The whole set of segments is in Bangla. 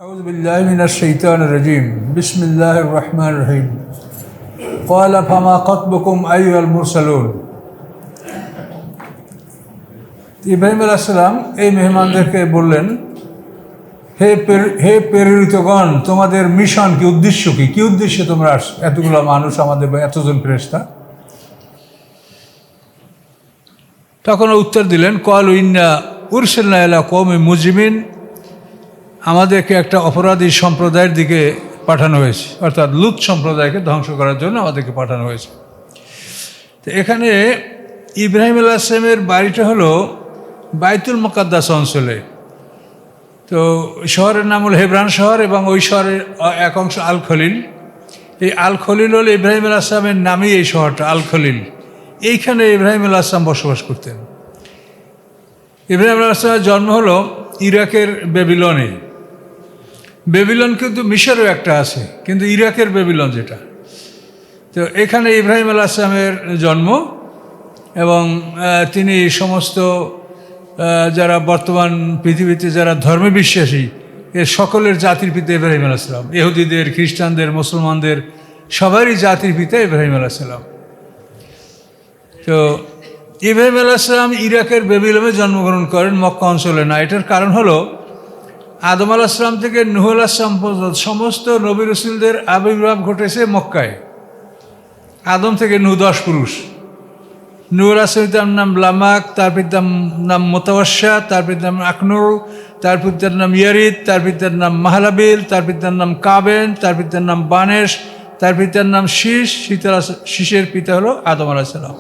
أعوذ بالله من الشيطان الرجيم بسم الله الرحمن الرحيم قال فما خطبكم أيها المرسلون ইব্রাহিম আলাইহিস সালাম এই মেহমানদেরকে বললেন, হে প্রেরিতগণ, তোমাদের মিশন কি, উদ্দেশ্য কি উদ্দেশ্যে তোমরা এতগুলো মানুষ, আমাদের এতজন ফেরেশতা? তখন উত্তর দিলেন, ক্বালু ইন্না উরসিলনা ইলা কওমিন মুজরিমিন, আমাদেরকে একটা অপরাধী সম্প্রদায়ের দিকে পাঠানো হয়েছে, অর্থাৎ লূত সম্প্রদায়কে ধ্বংস করার জন্য আমাদেরকে পাঠানো হয়েছে। তো এখানে ইব্রাহিম আলাইহিস সালামের বাড়িটা হলো বাইতুল মুকাদ্দাস অঞ্চলে। তো শহরের নাম হলো হেব্রান শহর, এবং ওই শহরের এক অংশ আল খলিল। এই আল খলিল হলো ইব্রাহিম আলাইহিস সালামের নামেই এই শহরটা আল খলিল। এইখানে ইব্রাহিম আলাইহিস সালাম বসবাস করতেন। ইব্রাহিম আলাইহিস সালামের জন্ম হলো ইরাকের বেবিলনে। বেবিলন কিন্তু মিশরেও একটা আছে, কিন্তু ইরাকের বেবিলন যেটা। তো এখানে ইব্রাহিম আলাইহিস সালামের জন্ম, এবং তিনি সমস্ত যারা বর্তমান পৃথিবীতে যারা ধর্মে বিশ্বাসী এর সকলের জাতির পিতা ইব্রাহিম আলাইহিস সালাম। ইহুদিদের, খ্রিস্টানদের, মুসলমানদের সবারই জাতির পিতা ইব্রাহিম আলাইহিস সালাম। তো ইব্রাহিম আলাইহিস সালাম ইরাকের বেবিলনে জন্মগ্রহণ করেন, মক্কা অঞ্চলে না। এটার কারণ হলো আদম আলাইহিস সালাম থেকে নূহ আলাইহিস সালাম পর্যন্ত সমস্ত নবী রাসূলদের আবির্ভাব ঘটেছে মক্কায়। আদম থেকে নূহ 10 পুরুষ। নূহ আলাইহিস সালামের নাম লামাক, তার পিতার নাম মুতাওয়াশা, তার পিতার নাম আকনুর, তার পিতার নাম ইয়ারিদ, তার পিতার নাম মাহলাবিল, তার পিতার নাম কাবেন, তার পিতার নাম বানেশ, তার পিতার নাম শীষ। শীষের পিতা হলো আদম আলাইহিস সালাম।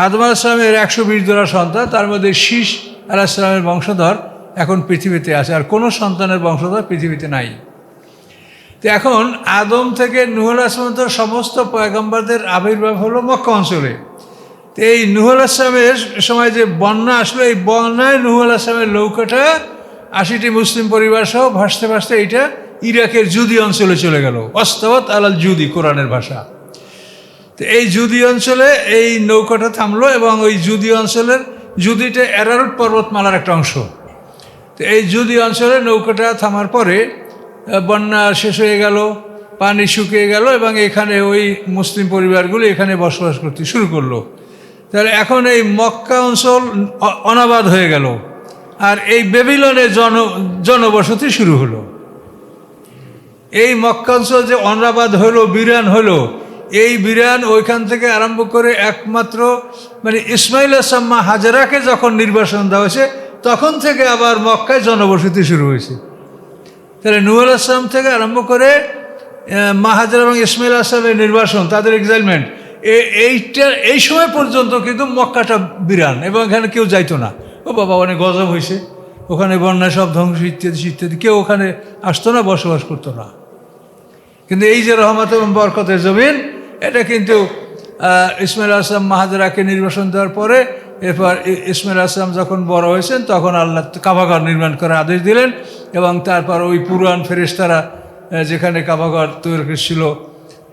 আদম আলাইহিস সালামের 120 জোড়া সন্তান, তার মধ্যে শীষ আলাইহিস সালামের বংশধর এখন পৃথিবীতে আছে, আর কোনো সন্তানের বংশধর পৃথিবীতে নাই। তো এখন আদম থেকে নূহ আলাইহিস সালাম তো সমস্ত পয়গম্বরদের আবির্ভাব হলো মক্কা অঞ্চলে। তো এই নূহ আলাইহিস সালামের সময় যে বন্যা আসলো, এই বন্যায় নূহ আলাইহিস সালামের নৌকাটা 80টি মুসলিম পরিবার সহ ভাসতে ভাসতে এইটা ইরাকের জুদি অঞ্চলে চলে গেল। ওয়াস্তাওয়াত আলাল জুদি, কোরআনের ভাষা। তো এই জুদি অঞ্চলে এই নৌকাটা থামলো, এবং ওই জুদি অঞ্চলের, জুদিটা অ্যারারুট পর্বতমালার একটা অংশ। তো এই জুদি অঞ্চলে নৌকাটা থামার পরে বন্যা শেষ হয়ে গেল, পানি শুকিয়ে গেল, এবং এখানে ওই মুসলিম পরিবারগুলো এখানে বসবাস করতে শুরু করলো। তাহলে এখন এই মক্কা অঞ্চল অনাবাদ হয়ে গেল, আর এই বেবিলনে জনবসতি শুরু হলো। এই মক্কা অঞ্চল যে অনাবাদ হলো, বিরান হলো, এই বিরান ওইখান থেকে আরম্ভ করে একমাত্র ইসমাইল আসাম্মা হাজেরাকে যখন নির্বাসন দেওয়া হয়েছে, তখন থেকে আবার মক্কায় জনবসতি শুরু হয়েছে। তাহলে নূহ আলাইহিস সালাম থেকে আরম্ভ করে মা হাজেরা এবং ইসমাইল আসলামের নির্বাসন, তাদের এক্সাইটমেন্ট, এই সময় পর্যন্ত কিন্তু মক্কাটা বিরান, এবং এখানে কেউ যাইতো না। ও বাবা, অনেক গজব হয়েছে, ওখানে বন্যা সব ধ্বংস ইত্যাদি ইত্যাদি, কেউ ওখানে আসতো না, বসবাস করতো না। কিন্তু এই যে রহমত এবং বরকতের জমিন, এটা কিন্তু ইসমাইল আসলাম মাহাজেরাকে নির্বাসন দেওয়ার পরে, এরপর ইসমাইল আসলাম যখন বড় হয়েছেন, তখন আল্লাহ কাবাঘর নির্মাণ করার আদেশ দিলেন, এবং তারপর ওই পুরান ফেরেশতারা যেখানে কাবাঘর তৈরি করেছিল,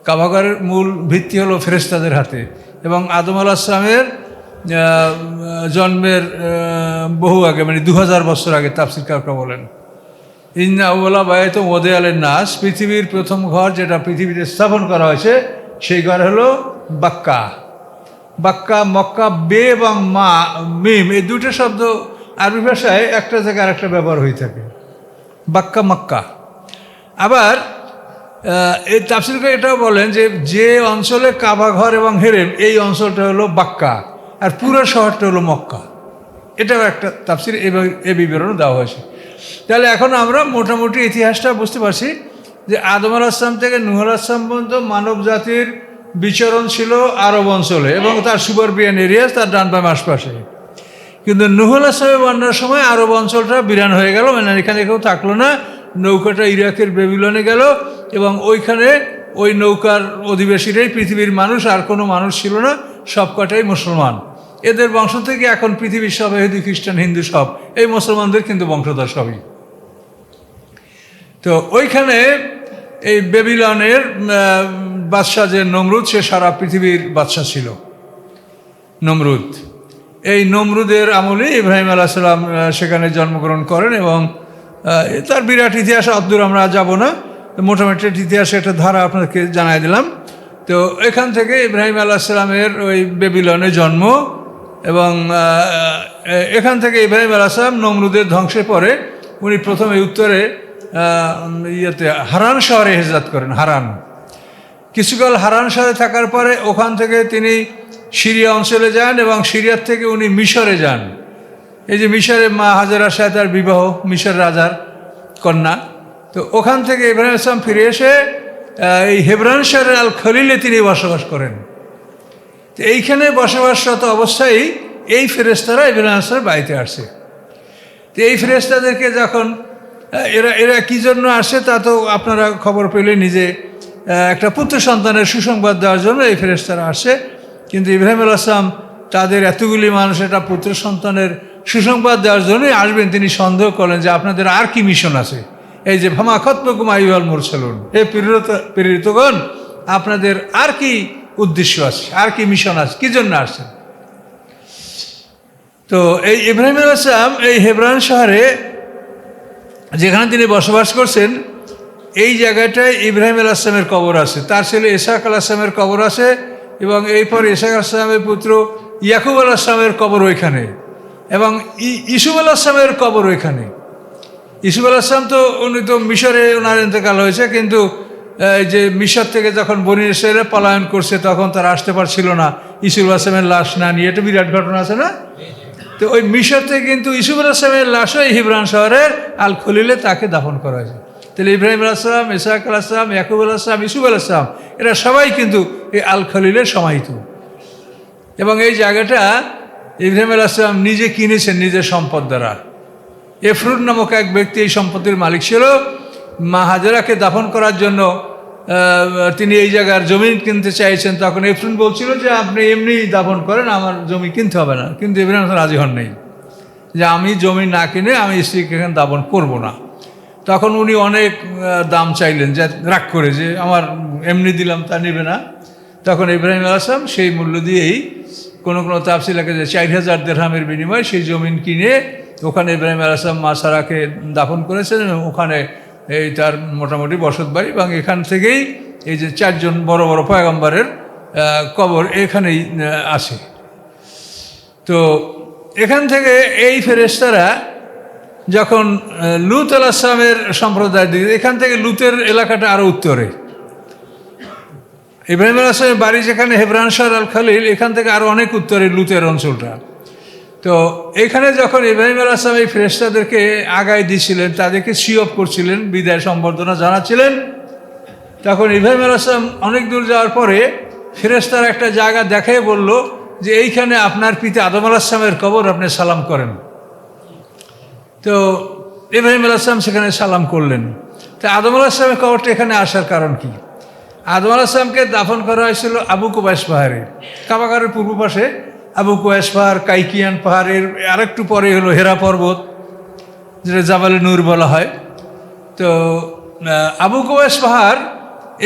কাবাঘরের মূল ভিত্তি হলো ফেরেশতাদের হাতে। এবং আদম আলাইহিস সালামের জন্মের বহু আগে, 2000 বছর আগে, তাফসীরকাররা বলেন, ইন্না আউওয়ালা বাইতুন ওদিআ লিন-নাস, পৃথিবীর প্রথম ঘর যেটা পৃথিবীতে স্থাপন করা হয়েছে, সেই ঘর হলো বাক্কা। বাক্কা, মক্কা, বে এবং মা মিম, এই দুটো শব্দ আরবি ভাষায় একটা জায়গায় আরেকটা ব্যবহার হয়ে থাকে, বাক্কা মক্কা। আবার এই তাফসীরকার এটাও বলেন যে অঞ্চলে কাবাঘর এবং হেরেম, এই অঞ্চলটা হলো বাক্কা, আর পুরো শহরটা হলো মক্কা। এটাও একটা তাফসীর, এ বিবরণ দেওয়া হয়েছে। তাহলে এখন আমরা মোটামুটি ইতিহাসটা বুঝতে পারছি যে আদম আলাইহিস সালাম থেকে নূহ আলাইহিস সালাম পর্যন্ত মানব জাতির বিচরণ ছিল আরব অঞ্চলে এবং তার সুবারবিয়ান এরিয়াস, তার ডান বাম আশপাশে। কিন্তু নূহ আলাইহিস সালামের বন্যার সময় আরব অঞ্চলটা বিরান হয়ে গেল, এখানে কেউ থাকলো না। নৌকাটা ইরাকের বেবিলনে গেল, এবং ওইখানে ওই নৌকার অধিবাসীরাই পৃথিবীর মানুষ, আর কোনো মানুষ ছিল না, সবকটাই মুসলমান। এদের বংশ থেকে এখন পৃথিবীর সব ইহুদি, খ্রিস্টান, হিন্দু সব এই মুসলমানদের কিন্তু বংশধর সবই। তো ওইখানে এই বেবিলনের বাদশাহ যে নমরুদ, সে সারা পৃথিবীর বাদশাহ ছিল, নমরুদ। এই নমরুদের আমলে ইব্রাহিম আলাইহিস সালাম সেখানে জন্মগ্রহণ করেন, এবং তার বিরাট ইতিহাস অতদূর আমরা যাব না, মোটামুটি ইতিহাসে একটা ধারা আপনাকে জানাই দিলাম। তো এখান থেকে ইব্রাহিম আলাইহিস সালামের ওই বেবিলনে জন্ম, এবং এখান থেকে ইব্রাহিম আলাইহিস সালাম নমরুদের ধ্বংসের পরে উনি প্রথমে উত্তরে হারান শহরে হিজরত করেন। হারান, কিছুকাল হারান শহরে থাকার পরে ওখান থেকে তিনি সিরিয়া অঞ্চলে যান, এবং সিরিয়ার থেকে উনি মিশরে যান। এই যে মিশরে মা হাজেরার সাথে তার বিবাহ, মিশর রাজার কন্যা। তো ওখান থেকে ইব্রাহিম আলাইহিস সালাম ফিরে এসে এই হেবরন শহরের আল খলিলে তিনি বসবাস করেন। তো এইখানে বসবাসরত অবস্থায় এই ফেরেশতারা ইব্রাহিম আলাইহিস সালামের বাড়িতে আসছে। তো এই ফেরেশতাদেরকে যখন এরা কী জন্য আসে তা তো আপনারা খবর পেলে, নিজে একটা পুত্র সন্তানের সুসংবাদ দেওয়ার জন্য এই ফেরেশতারা আসে। কিন্তু ইব্রাহিম আলাইহিস সালাম তাদের এতগুলি মানুষ একটা পুত্র সন্তানের সুসংবাদ দেওয়ার জন্যই আসবেন তিনি সন্দেহ করলেন যে আপনাদের আর কি মিশন আছে। এই যে ফামা খতবকুম আইয়ুহাল মুরসালুন, হে প্রেরিতগণ, আপনাদের আর কি উদ্দেশ্য আছে, আর কি মিশন আছে, কী জন্য আসছেন? তো এই ইব্রাহিম আলাইহিস সালাম এই হেবরন শহরে যেখানে তিনি বসবাস করছেন, এই জায়গাটায় ইব্রাহিম আলাইহিস সালামের কবর আছে, তার ছেলে ইসহাক আলাইহিস সালামের কবর আছে, এবং এরপর ইসহাক আলাইহিস সালামের পুত্র ইয়াকুব আলাইহিস সালামের কবর ওইখানে, এবং ইউসুফ আলাইহিস সালামের কবর ওইখানে। ইউসুফ আলাইহিস সালাম তো উনি তো মিশরে ওনার ইন্তেকাল হয়েছে, কিন্তু যে মিশর থেকে যখন বনি ইসরায়েল পলায়ন করছে তখন তারা আসতে পারছিল না ইউসুফ আলাইহিস সালামের লাশ না নিয়ে। এটা বিরাট ঘটনা আছে না? তো ওই মিশর থেকে কিন্তু ইউসুফ আলাইহিস সালামের লাশও এই হেবরন শহরের আল খলিলে তাকে দাফন করা হয়েছে। তাহলে ইব্রাহিম আলাইহিস সালাম, ইসহাক আলাইহিস সালাম, ইয়াকুব আলাইহিস সালাম, ইউসুফ আলাইহিস সালাম এরা সবাই কিন্তু এই আল খলিলে সমাহিত। এবং এই জায়গাটা ইব্রাহিম আলাইহিস সালাম নিজে কিনেছেন নিজের সম্পদ দ্বারা। এফরুন নামক এক ব্যক্তি এই সম্পত্তির মালিক ছিল। মা হাজেরাকে দাফন করার জন্য তিনি এই জায়গার জমি কিনতে চাইছেন। তখন এফরুন বলছিল যে আপনি এমনি দাফন করেন, আমার জমি কিনতে হবে না। কিন্তু ইব্রাহিম রাজি হন নেই যে আমি জমি না কিনে আমি স্ত্রীকে এখানে দাফন করব না। তখন উনি অনেক দাম চাইলেন, যে রাগ করে যে আমার এমনি দিলাম তা নেবে না। তখন ইব্রাহিম আলাইহিস সালাম সেই মূল্য দিয়েই কোনো তাফসীর লেখে যে 4000 দিরহামের বিনিময়ে সেই জমিন কিনে ওখানে ইব্রাহিম আলাইহিস সালাম মা সারাকে দাফন করেছেন, এবং ওখানে এই তার মোটামুটি বসত বাড়ি। এবং এখান থেকেই এই যে 4জন বড় বড় পয়গম্বরের কবর এখানেই আছে। তো এখান থেকে এই ফেরেশতারা যখন লূত আলাইহিস সালামের সম্প্রদায় দিকে, এখান থেকে লূতের এলাকাটা আরও উত্তরে, ইব্রাহিম আলাইহিস সালামের বাড়ি যেখানে হেবরন শহর আল খলিল, এখান থেকে আরও অনেক উত্তরে লূতের অঞ্চলটা। তো এখানে যখন ইব্রাহিম আলাইহিস সালাম এই ফেরেশতাদেরকে আগায় দিয়েছিলেন, তাদেরকে সিওপ করছিলেন, বিদায় সম্বর্ধনা জানাচ্ছিলেন, তখন ইব্রাহিম আলাইহিস সালাম অনেক দূর যাওয়ার পরে ফেরেশতারা একটা জায়গা দেখাই বলল যে এইখানে আপনার পিতা আদম আলাইহিস সালামের কবর, আপনি সালাম করেন। তো ইব্রাহিম আলাইহিস সালাম সেখানে সালাম করলেন। তো আদম আলাইহিস সালামের কবরটা এখানে আসার কারণ কি? আদম আলাইহিস সালামকে দাফন করা হয়েছিল আবু কুবাইস পাহাড়ে, কাবাগারের পূর্ব পাশে আবু কুবাইস পাহাড়, কাইকিয়ান পাহাড়ের আরেকটু পরে হলো হেরা পর্বত, যেটা জাবালে নূর বলা হয়। তো আবু কুবাইস পাহাড়,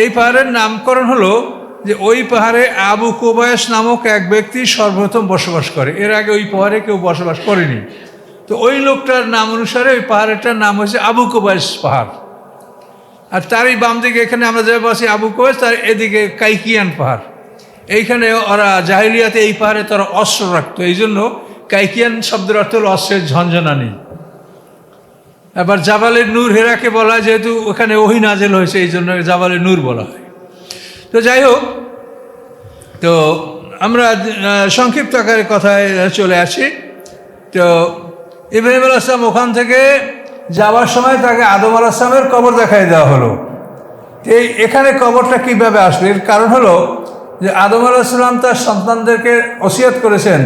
এই পাহাড়ের নামকরণ হলো যে ওই পাহাড়ে আবু কুবাইস নামক এক ব্যক্তি সর্বপ্রথম বসবাস করে। এর আগে ওই পাহাড়ে কেউ বসবাস করেনি। তো ওই লোকটার নাম অনুসারে ওই পাহাড়টার নাম হয়েছে আবু কুবাইস পাহাড়। আর তারই বাম দিকে এখানে আমরা যে বসি আবু কুবাইস, তার এদিকে কাইকিয়ান পাহাড়। এইখানে ওরা জাহিলিয়াতে এই পাহাড়ে তারা অস্ত্র রাখতো, এই জন্য কাইকিয়ান শব্দের অর্থ হল অস্ত্রের ঝনঝনানি। আবার জাবালে নূর হেরাকে বলা হয়, যেহেতু ওখানে ওহী নাজেল হয়েছে, এই জন্য জাবালে নূর বলা হয়। তো যাই হোক, তো আমরা সংক্ষিপ্ত আকারে কথায় চলে আসি। তো ইব্রাহিম আলাইহিস সালাম ওখান থেকে যাওয়ার সময় তাকে আদম আলাইহিস সালামের কবর দেখাই দেওয়া হলো। এই এখানে কবরটা কীভাবে আসবে? এর কারণ হলো যে আদম আলাইহিস সালাম তার সন্তানদেরকে ওসিয়ত করেছেন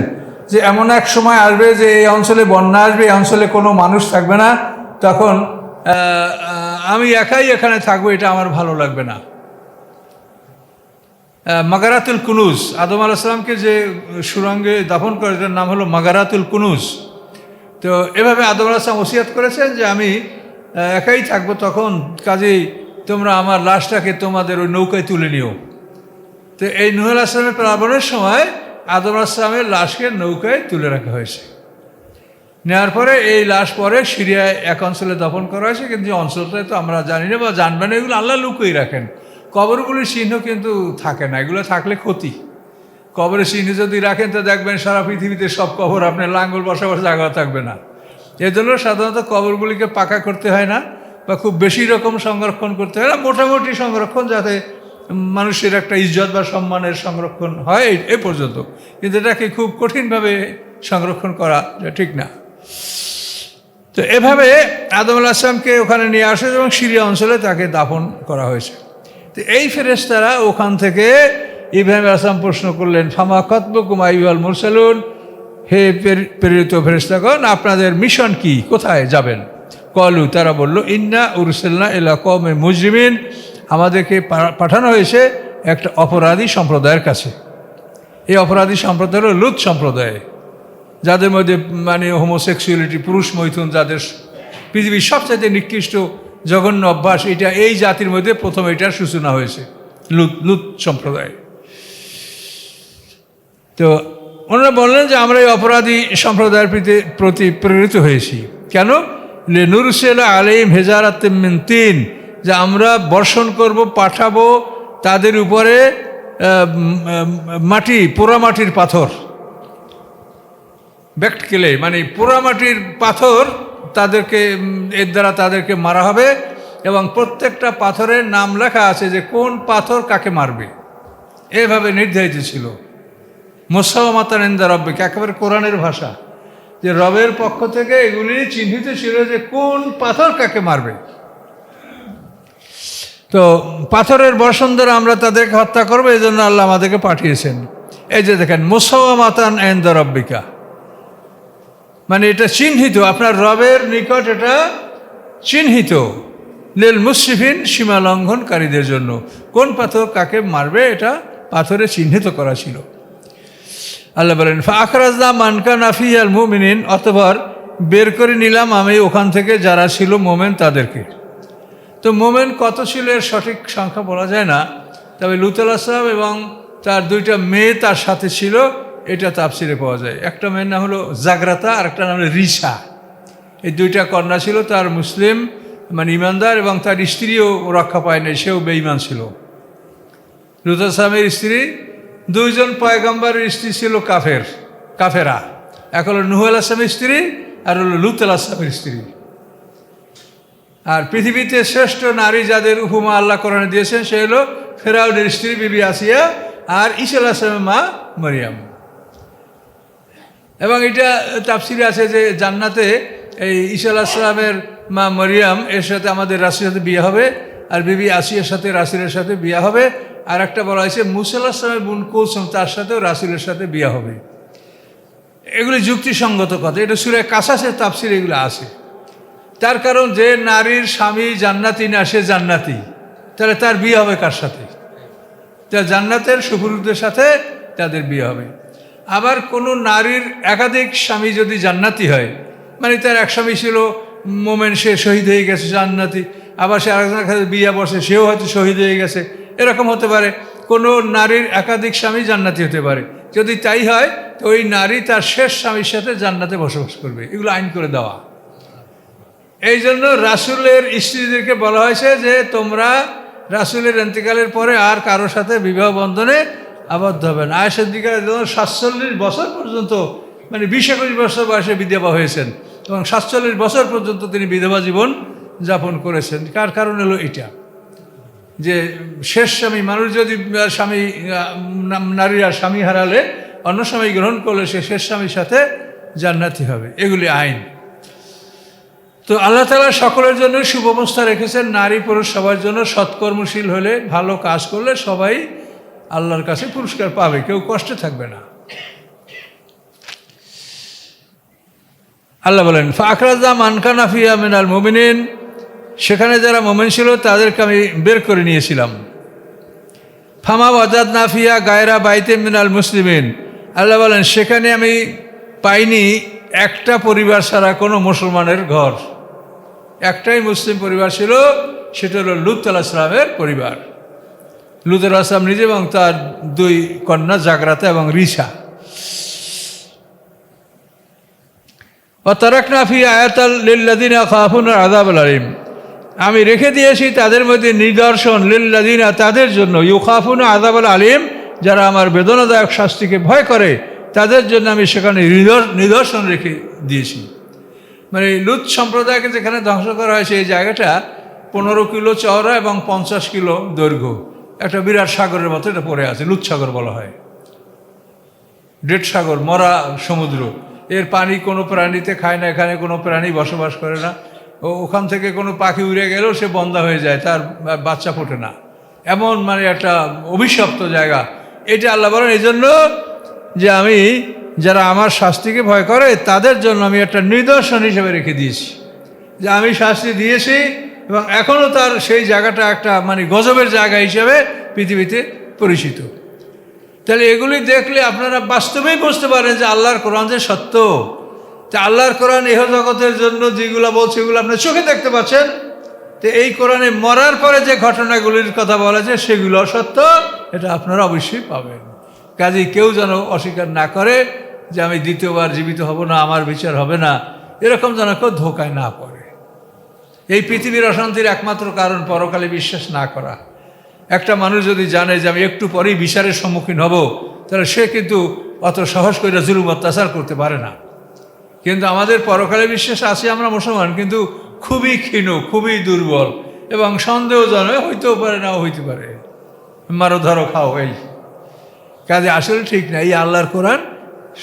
যে এমন এক সময় আসবে যে এই অঞ্চলে বন্যা আসবে, এই অঞ্চলে কোনো মানুষ থাকবে না, তখন আমি একাই এখানে থাকবো, এটা আমার ভালো লাগবে না। মাগারাতুল কুনুজ, আদম আলাইহিস সালামকে যে সুরঙ্গে দাফন করে, এটার নাম হলো মাগারাতুল কুনুজ। তো এভাবে আদম আলাইহিস সালাম ওসিয়ত করেছেন যে আমি একাই থাকবো, তখন কাজেই তোমরা আমার লাশটাকে তোমাদের ওই নৌকায় তুলে নিও। তো এই নূহ আলাইহিস সালামের প্লাবনের সময় আদম আলাইহিস সালামের লাশকে নৌকায় তুলে রাখা হয়েছে। নেওয়ার পরে এই লাশ পরে সিরিয়ায় এক অঞ্চলে দফন করা হয়েছে, কিন্তু অঞ্চলটায় তো আমরা জানি না বা জানবে না, এগুলো আল্লাহ লুকিয়ে রাখেন। কবরগুলির চিহ্ন কিন্তু থাকে না, এগুলো থাকলে ক্ষতি। কবরের চিহ্ন যদি রাখেন তো দেখবেন সারা পৃথিবীতে সব কবর আপনার লাঙ্গল বসাবার জায়গা থাকবে না। এই জন্য সাধারণত কবরগুলিকে পাকা করতে হয় না বা খুব বেশি রকম সংরক্ষণ করতে হয় না, মোটামুটি সংরক্ষণ, যাতে মানুষের একটা ইজ্জত বা সম্মানের সংরক্ষণ হয় এ পর্যন্ত। কিন্তু এটাকে খুব কঠিনভাবে সংরক্ষণ করা ঠিক না। তো এভাবে আদম আলাইহিস সালামকে ওখানে নিয়ে আসে এবং সিরিয়া অঞ্চলে তাকে দাফন করা হয়েছে। তো এই ফেরেশতারা ওখান থেকে ইব্রাহিম আলাইহিস সালাম প্রশ্ন করলেন, ফামা খাতবুকুম আইয়ুহাল মুরসালুন, হে প্রেরিত ফেরেশতাগণ, আপনাদের মিশন কি, কোথায় যাবেন? কলু, তারা বলল, ইন্না উরসিলনা ইলা কওমিন মুজরিমিন, আমাদেরকে পাঠানো হয়েছে একটা অপরাধী সম্প্রদায়ের কাছে। এই অপরাধী সম্প্রদায় হলো লুত সম্প্রদায়, যাদের মধ্যে মানে হোমোসেক্সুয়ালিটি, পুরুষ মৈথুন, যাদের পৃথিবীর সবচাইতে নিকৃষ্ট জঘন্য অভ্যাস, এটা এই জাতির মধ্যে প্রথম এটার সূচনা হয়েছে, লুত সম্প্রদায়। তো ওনারা বললেন যে আমরা এই অপরাধী সম্প্রদায়ের প্রতি প্রেরিত হয়েছি। কেন? নুরসিলা আলাইহিম হিজারাতুম মিন তিন, যে আমরা বর্ষণ করব, পাঠাবো তাদের উপরে মাটি, পোড়ামাটির পাথর, ব্যাককেলে মানে পোড়ামাটির পাথর, তাদেরকে এর দ্বারা তাদেরকে মারা হবে। এবং প্রত্যেকটা পাথরের নাম লেখা আছে যে কোন পাথর কাকে মারবে, এভাবে নির্ধারিত ছিল। মুসাওয়ামাতান ইনদা রাব্বিক, একেবারে কোরআনের ভাষা, যে রবের পক্ষ থেকে এগুলি চিহ্নিত ছিল যে কোন পাথর কাকে মারবে। তো পাথরের বর্ষণ দ্বারা আমরা তাদেরকে হত্যা করবো, এই জন্য আল্লাহ আমাদেরকে পাঠিয়েছেন। এই যে দেখেন, মুসাওয়ামাতান ইনদা রাব্বিকা, মানে এটা চিহ্নিত, আপনার রবের নিকট এটা চিহ্নিত। লিল মুসরিফিন, সীমা লঙ্ঘনকারীদের জন্য কোন পাথর কাকে মারবে এটা পাথরে চিহ্নিত করা ছিল। আল্লাহ বলেন, ফাখরাজনা মানকা নাফিয়াল মুমিনিন, অতঃপর বের করে নিলাম আমি ওখান থেকে যারা ছিল মোমেন তাদেরকে। তো মোমেন কত ছিল এর সঠিক সংখ্যা বলা যায় না, তবে লূত আলাইহিস সালাম এবং তার দুইটা মেয়ে তার সাথে ছিল, এটা তাফসিরে পাওয়া যায়। একটা মেয়ের নাম হলো জাগ্রাতা, আর একটা নাম হলো রিসা। এই দুইটা কন্যা ছিল তার, মুসলিম মানে ইমানদার, এবং তার স্ত্রীও রক্ষা পায় নাই, সেও বেঈমান ছিল। লূত আলাইহিস সালামের স্ত্রী, দুইজন পয়গম্বরের স্ত্রী ছিল কাফেরা, এক হলো নূহ আলাইহিস সালামের স্ত্রী আর হলো লূত আলাইহিস সালামের স্ত্রী। আর পৃথিবীতে শ্রেষ্ঠ নারী যাদের উপমা আল্লাহ কোরআনে দিয়েছেন সে হলো ফেরাউনের স্ত্রী বিবি আসিয়া আর ঈসা আলাইহিস সালামের মা মরিয়ম। এবং এটা তাফসিরে আছে যে জান্নাতে এই ঈসা আলাইহিস সালামের মা মরিয়ম এর সাথে আমাদের রাসূলের সাথে বিয়ে হবে, আর বিবি আসিয়ার সাথে রাসূলের সাথে বিয়ে হবে। আর একটা বলা হয়েছে মুসা আলাইহিস সালামের বোন কুলসুম, তার সাথেও রাসূলের সাথে বিয়ে হবে। এগুলি যুক্তিসঙ্গত কথা, এটা সূরা কাসাসের তাফসিরে এগুলো আছে। তার কারণ, যে নারীর স্বামী জান্নাতি না সে জান্নাতি, তাহলে তার বিয়ে হবে কার সাথে? তার জান্নাতের সুপুরুষদের সাথে তাদের বিয়ে হবে। আবার কোনো নারীর একাধিক স্বামী যদি জান্নাতি হয়, মানে তার এক স্বামী ছিল মোমেন, সে শহীদ হয়ে গেছে জান্নাতি, আবার সে আরেকজনের কাছে বিয়ে বসে, সেও হয়তো শহীদ হয়ে গেছে, এরকম হতে পারে। কোনো নারীর একাধিক স্বামী জান্নাতি হতে পারে। যদি তাই হয় তো ওই নারী তার শেষ স্বামীর সাথে জান্নাতে বসবাস করবে, এগুলো আইন করে দেওয়া। এই জন্য রাসূলের স্ত্রীদেরকে বলা হয়েছে যে তোমরা রাসূলের ইন্তেকালের পরে আর কারোর সাথে বিবাহ বন্ধনে আবদ্ধ হবে না। আয়েশা সিদ্দিকা 47 বছর পর্যন্ত, মানে 20-21 বছর বয়সে বিধবা হয়েছেন এবং 47 বছর পর্যন্ত তিনি বিধবা জীবন যাপন করেছেন। কার কারণ হলো এটা, যে শেষ স্বামী, মানুষ যদি স্বামী, নারীরা স্বামী হারালে অন্য স্বামী গ্রহণ করলে সে শেষ স্বামীর সাথে জান্নাতি হবে, এগুলি আইন। তো আল্লাহ তাআলা সকলের জন্য সুব্যবস্থা রেখেছেন, নারী পুরুষ সবার জন্য। সৎকর্মশীল হলে, ভালো কাজ করলে সবাই আল্লাহর কাছে পুরস্কার পাবে, কেউ কষ্টে থাকবে না। আল্লাহ বলেন, ফাখরাজনা মানকা নাফিয়া মিনাল মুমিনিন, সেখানে যারা মোমেন ছিল তাদেরকে আমি বের করে নিয়েছিলাম। ফামা ওয়াজাদনা ফিয়া গায়রা বাইতে মিনাল মুসলিমিন, আল্লাহ বলেন সেখানে আমি পাইনি একটা পরিবার ছাড়া কোনো মুসলমানের ঘর। একটাই মুসলিম পরিবার ছিল, সেটা হলো লূত আলাইহিস সালামের পরিবার। লূত আলাইহিস সালাম নিজে এবং তার দুই কন্যা জাগ্রাতা এবং রিসা। ওয়াতারাকনা ফি আয়াতাল লিল্লাযিনা ইয়াখাফুনা আযাবাল আলীম, আমি রেখে দিয়েছি তাদের মধ্যে নিদর্শন, লিল্লাযিনা তাদের জন্য, ইউখাফুনা আযাবাল আলীম যারা আমার বেদনাদায়ক শাস্তিকে ভয় করে তাদের জন্য আমি সেখানে নিদর্শন রেখে দিয়েছি। মানে লুত সম্প্রদায়কে যেখানে ধ্বংস করা হয়েছে এই জায়গাটা 15 কিলো চওড়া এবং 50 কিলো দৈর্ঘ্য, একটা বিরাট সাগরের মতো এটা পড়ে আছে। লুত সাগর বলা হয়, ডেড সাগর, মরা সমুদ্র। এর পানি কোনো প্রাণীতে খায় না, এখানে কোনো প্রাণী বসবাস করে না। ওখান থেকে কোনো পাখি উড়ে গেলেও সে বন্ধা হয়ে যায়, তার বাচ্চা ফোটে না, এমন মানে একটা অভিশপ্ত জায়গা। এটা আল্লাহ বলেন এই জন্য যে আমি যারা আমার শাস্তিকে ভয় করে তাদের জন্য আমি একটা নিদর্শন হিসেবে রেখে দিয়েছি, যে আমি শাস্তি দিয়েছি এবং এখনও তার সেই জায়গাটা একটা মানে গজবের জায়গা হিসেবে পৃথিবীতে পরিচিত। তাহলে এগুলি দেখলে আপনারা বাস্তবেই বুঝতে পারেন যে আল্লাহর কোরআন যে সত্য। তা আল্লাহর কোরআন এহ জগতের জন্য যেগুলো বলছে এগুলো আপনার চোখে দেখতে পাচ্ছেন। তো এই কোরআনে মরার পরে যে ঘটনাগুলির কথা বলেছে সেগুলো সত্য, এটা আপনারা অবশ্যই পাবেন। কাজেই কেউ যেন অস্বীকার না করে যে আমি দ্বিতীয়বার জীবিত হব না, আমার বিচার হবে না, এরকম যেন কেউ ধোকায় না পড়ে। এই পৃথিবীর অশান্তির একমাত্র কারণ পরকালে বিশ্বাস না করা। একটা মানুষ যদি জানে যে আমি একটু পরেই বিচারের সম্মুখীন হব, তাহলে সে কিন্তু অত সাহস করে জুলুম অত্যাচার করতে পারে না। কিন্তু আমাদের পরকালে বিশ্বাস আছে, আমরা মুসলমান, কিন্তু খুবই ক্ষীণ, খুবই দুর্বল এবং সন্দেহজনক, হইতেও পারে নাও হইতে পারে, মারো ধরো খাও। এই কাজে আসলে ঠিক না। এই আল্লাহর কোরআন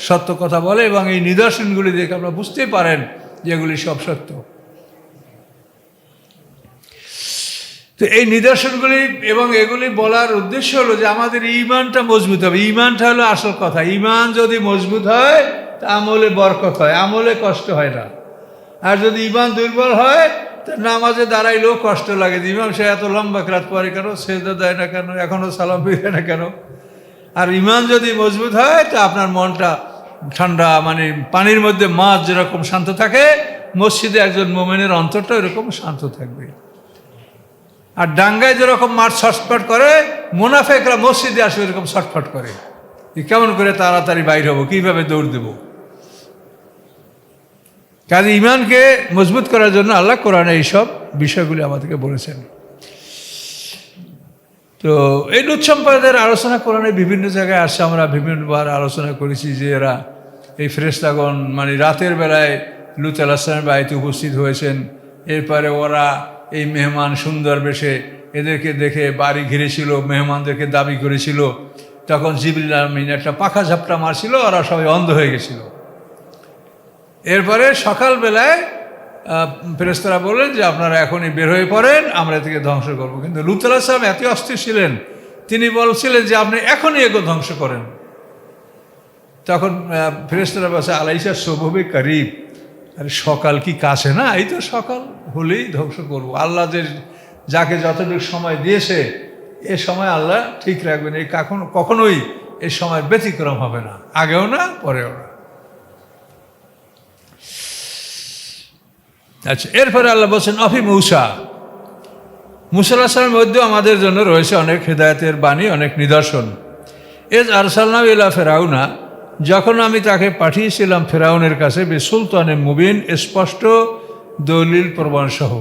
সত্য কথা বলে এবং এই নিদর্শনগুলি দেখে আপনারা বুঝতেই পারেন যে এগুলি সব সত্য। তো এই নিদর্শনগুলি এবং এগুলি বলার উদ্দেশ্য হলো যে আমাদের ঈমানটা মজবুত হবে। ঈমানটা হলো আসল কথা। ঈমান যদি মজবুত হয় তা আমলে বরকত হয়, আমলে কষ্ট হয় না। আর যদি ঈমান দুর্বল হয় তা নামাজে দাঁড়াইলেও কষ্ট লাগে। ইমাম সে এত লম্বা রাত পরে কেন, সেজদা দেয় না কেন, এখনও সালাম ফিরে না কেন। আর ঈমান যদি মজবুত হয় তা আপনার মনটা ঠান্ডা, মানে পানির মধ্যে মাছ যেরকম শান্ত থাকে, মসজিদে একজন মোমেনের অন্তরটা এরকম শান্ত থাকবে। আর ডাঙ্গায় যেরকম মাঠ ছটফট করে, মুনাফেকরা মসজিদে আসবে এরকম ছটফট করে, কেমন করে তাড়াতাড়ি বাইর হবো, কীভাবে দৌড় দেব। কাজে ঈমানকে মজবুত করার জন্য আল্লাহ কোরআনে এইসব বিষয়গুলি আমাদেরকে বলেছেন। তো এই লুত সম্প্রদায়ের আলোচনা কোরআনে বিভিন্ন জায়গায় আসছে, আমরা বিভিন্নবার আলোচনা করেছি যে এরা এই ফেরেশতাগণ মানে রাতের বেলায় লুত আলাইহিস সালামের বাড়িতে উপস্থিত হয়েছেন। এরপরে ওরা এই মেহমান সুন্দর বেশে এদেরকে দেখে বাড়ি ঘিরেছিল, মেহমানদেরকে দাবি করেছিল। তখন জিবরিল আমিন একটা পাখা ঝাপটা মারছিল, ওরা সবাই অন্ধ হয়ে গেছিল। এরপরে সকালবেলায় ফেরেশতারা বললেন যে আপনারা এখনই বের হয়ে পড়েন, আমরা এদিকে ধ্বংস করবো। কিন্তু লুত আলাইহিস সালাম এত অস্থির ছিলেন, তিনি বলছিলেন যে আপনি এখনই এগো ধ্বংস করেন। তখন ফেরেশতারা বলছে আলাইসা সববে করিব, আরে সকাল কি কাছে না, এই তো সকাল হলেই ধ্বংস করব। আল্লাহ যে যাকে যতটুকু সময় দিয়েছে এ সময় আল্লাহ ঠিক রাখবেন, এই কখনোই এ সময় ব্যতিক্রম হবে না, আগেও না পরেও না। আচ্ছা, এরপরে আল্লাহ বলছেন অফি মূসা, মূসা আলাইহিস সালামের মধ্যেও আমাদের জন্য রয়েছে অনেক হেদায়েতের বাণী, অনেক নিদর্শন। এজ আরসালনাহু ইলা ফিরআউনা, যখন আমি তাকে পাঠিয়েছিলাম ফেরাউনের কাছে বিসুলতানে মুবিন, স্পষ্ট দলিল প্রমাণ সহ।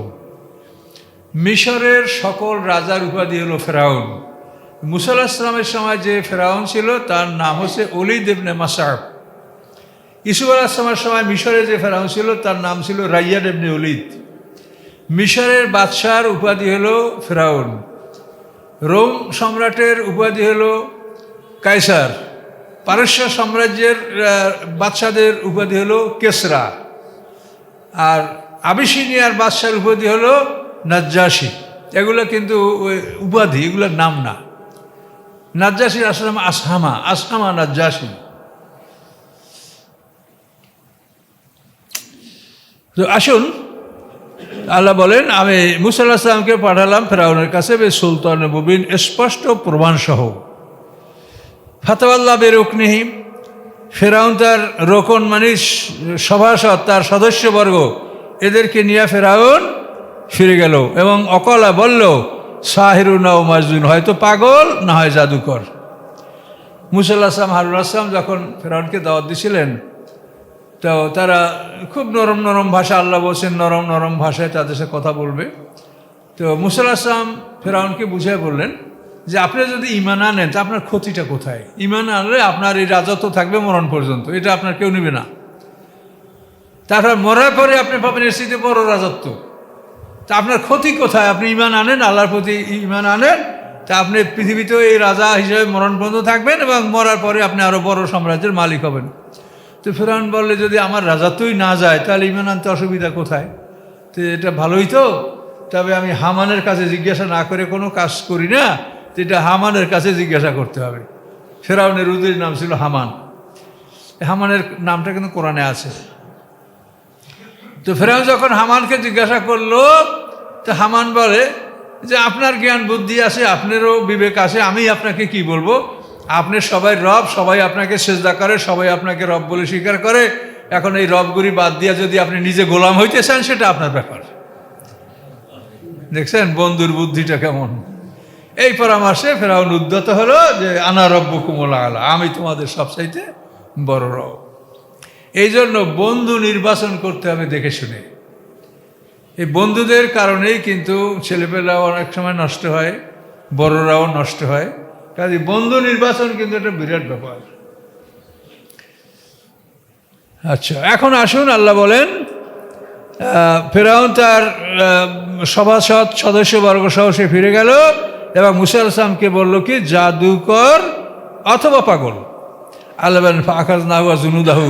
মিশরের সকল রাজার উপাধি হলো ফেরাউন। মূসা আলাইহিস সালামের সময় যে ফেরাউন ছিল তার নাম হচ্ছে ওলীদ ইবনে মাসআব। ইউসুফ আলাইহিস সালামের সময় মিশরে যে ফেরাউন ছিল তার নাম ছিল রাইয়ান ইবনে ওলীদ। মিশরের বাদশার উপাধি হলো ফেরাউন। রোম সম্রাটের উপাধি হলো কায়সার। পারস্য সাম্রাজ্যের বাদশাদের উপাধি হলো কেসরা। আর আবিসিনিয়ার বাদশার উপাধি হলো নাজ্জাসী। এগুলো কিন্তু উপাধি, এগুলোর নাম না। নাজ্জাসীর আসলে নাম আসহামা নাজ্জাসী। তো আসুন, আল্লাহ বলেন আমি মূসা আলাইহিস সালামকে পাঠালাম ফেরাউনের কাছে সুলতানে মুবিন, স্পষ্ট প্রমাণ সহ। ফাতাওয়াল্লাহ বেরুকনিহি, ফেরাউন তার রোকন মানে সভাসদ, তার সদস্যবর্গ এদেরকে নিয়ে ফেরাউন ফিরে গেল এবং অকলা বলল সাহিরুন ও মাজনুন, হয়তো পাগল না হয় জাদুকর। মূসা আলাইহিস সালাম, হারুন আলাইহিস সালাম যখন ফেরাউনকে দাওয়াত দিয়েছিলেন তো তারা খুব নরম নরম ভাষা, আল্লাহ বলছেন নরম নরম ভাষায় তাদের সাথে কথা বলবে। তো মুসা আলাইহিস সালাম ফেরাউনকে বুঝিয়ে বললেন যে আপনি যদি ঈমান আনেন তা আপনার ক্ষতিটা কোথায়? ঈমান আনলে আপনার এই রাজত্ব থাকবে মরণ পর্যন্ত, এটা আপনার কেউ নেবে না। তারপর মরার পরে আপনি পাবেন এর চাইতে বড় রাজত্ব। তা আপনার ক্ষতি কোথায়? আপনি ঈমান আনেন, আল্লাহর প্রতি ঈমান আনেন, তা আপনি পৃথিবীতেও এই রাজা হিসেবে মরণ পর্যন্ত থাকবেন এবং মরার পরে আপনি আরও বড় সাম্রাজ্যের মালিক হবেন। তো ফেরাউন বললে যদি আমার রাজত্বই না যায় তাহলে ঈমান আনতে অসুবিধা কোথায়? তো এটা ভালোই তো, তবে আমি হামানের কাছে জিজ্ঞাসা না করে কোনো কাজ করি না, তো এটা হামানের কাছে জিজ্ঞাসা করতে হবে। ফেরাউনের উজির নাম ছিল হামান। হামানের নামটা কিন্তু কোরআনে আছে। তো ফেরাউন যখন হামানকে জিজ্ঞাসা করলো, তো হামান বলে যে আপনার জ্ঞান বুদ্ধি আছে, আপনারও বিবেক আছে, আমি আপনাকে কি বলবো? আপনি সবাই রব, সবাই আপনাকে সেজদা করে, সবাই আপনাকে রব বলে স্বীকার করে। এখন এই রবগুরি বাদ দিয়ে যদি আপনি নিজে গোলাম হইতে চান সেটা আপনার ব্যাপার। দেখছেন বন্ধুর বুদ্ধিটা কেমন? এই পরামর্শে ফেরাউন উদ্যত হলো যে আনা রব্বুকুমুল আলা, আমি তোমাদের সবচাইতে বড় রব। এই জন্য বন্ধু নির্বাচন করতে হবে দেখে শুনে। এই বন্ধুদের কারণেই কিন্তু ছেলেপেলাও অনেক সময় নষ্ট হয়, বড়রাও নষ্ট হয়। কাজে বন্ধু নির্বাচন কিন্তু একটা বিরাট ব্যাপার। আচ্ছা, এখন আসুন আল্লাহ বলেন ফেরাউন তার সভাসদ সদস্যবর্গ সহ সে ফিরে গেল এবং মুসা আলাইহিস সালামকে বলল কি জাদুকর অথবা পাগল। আল্লাহ বলেন ফাআখাযনাহু ওয়া জুনুদাহু,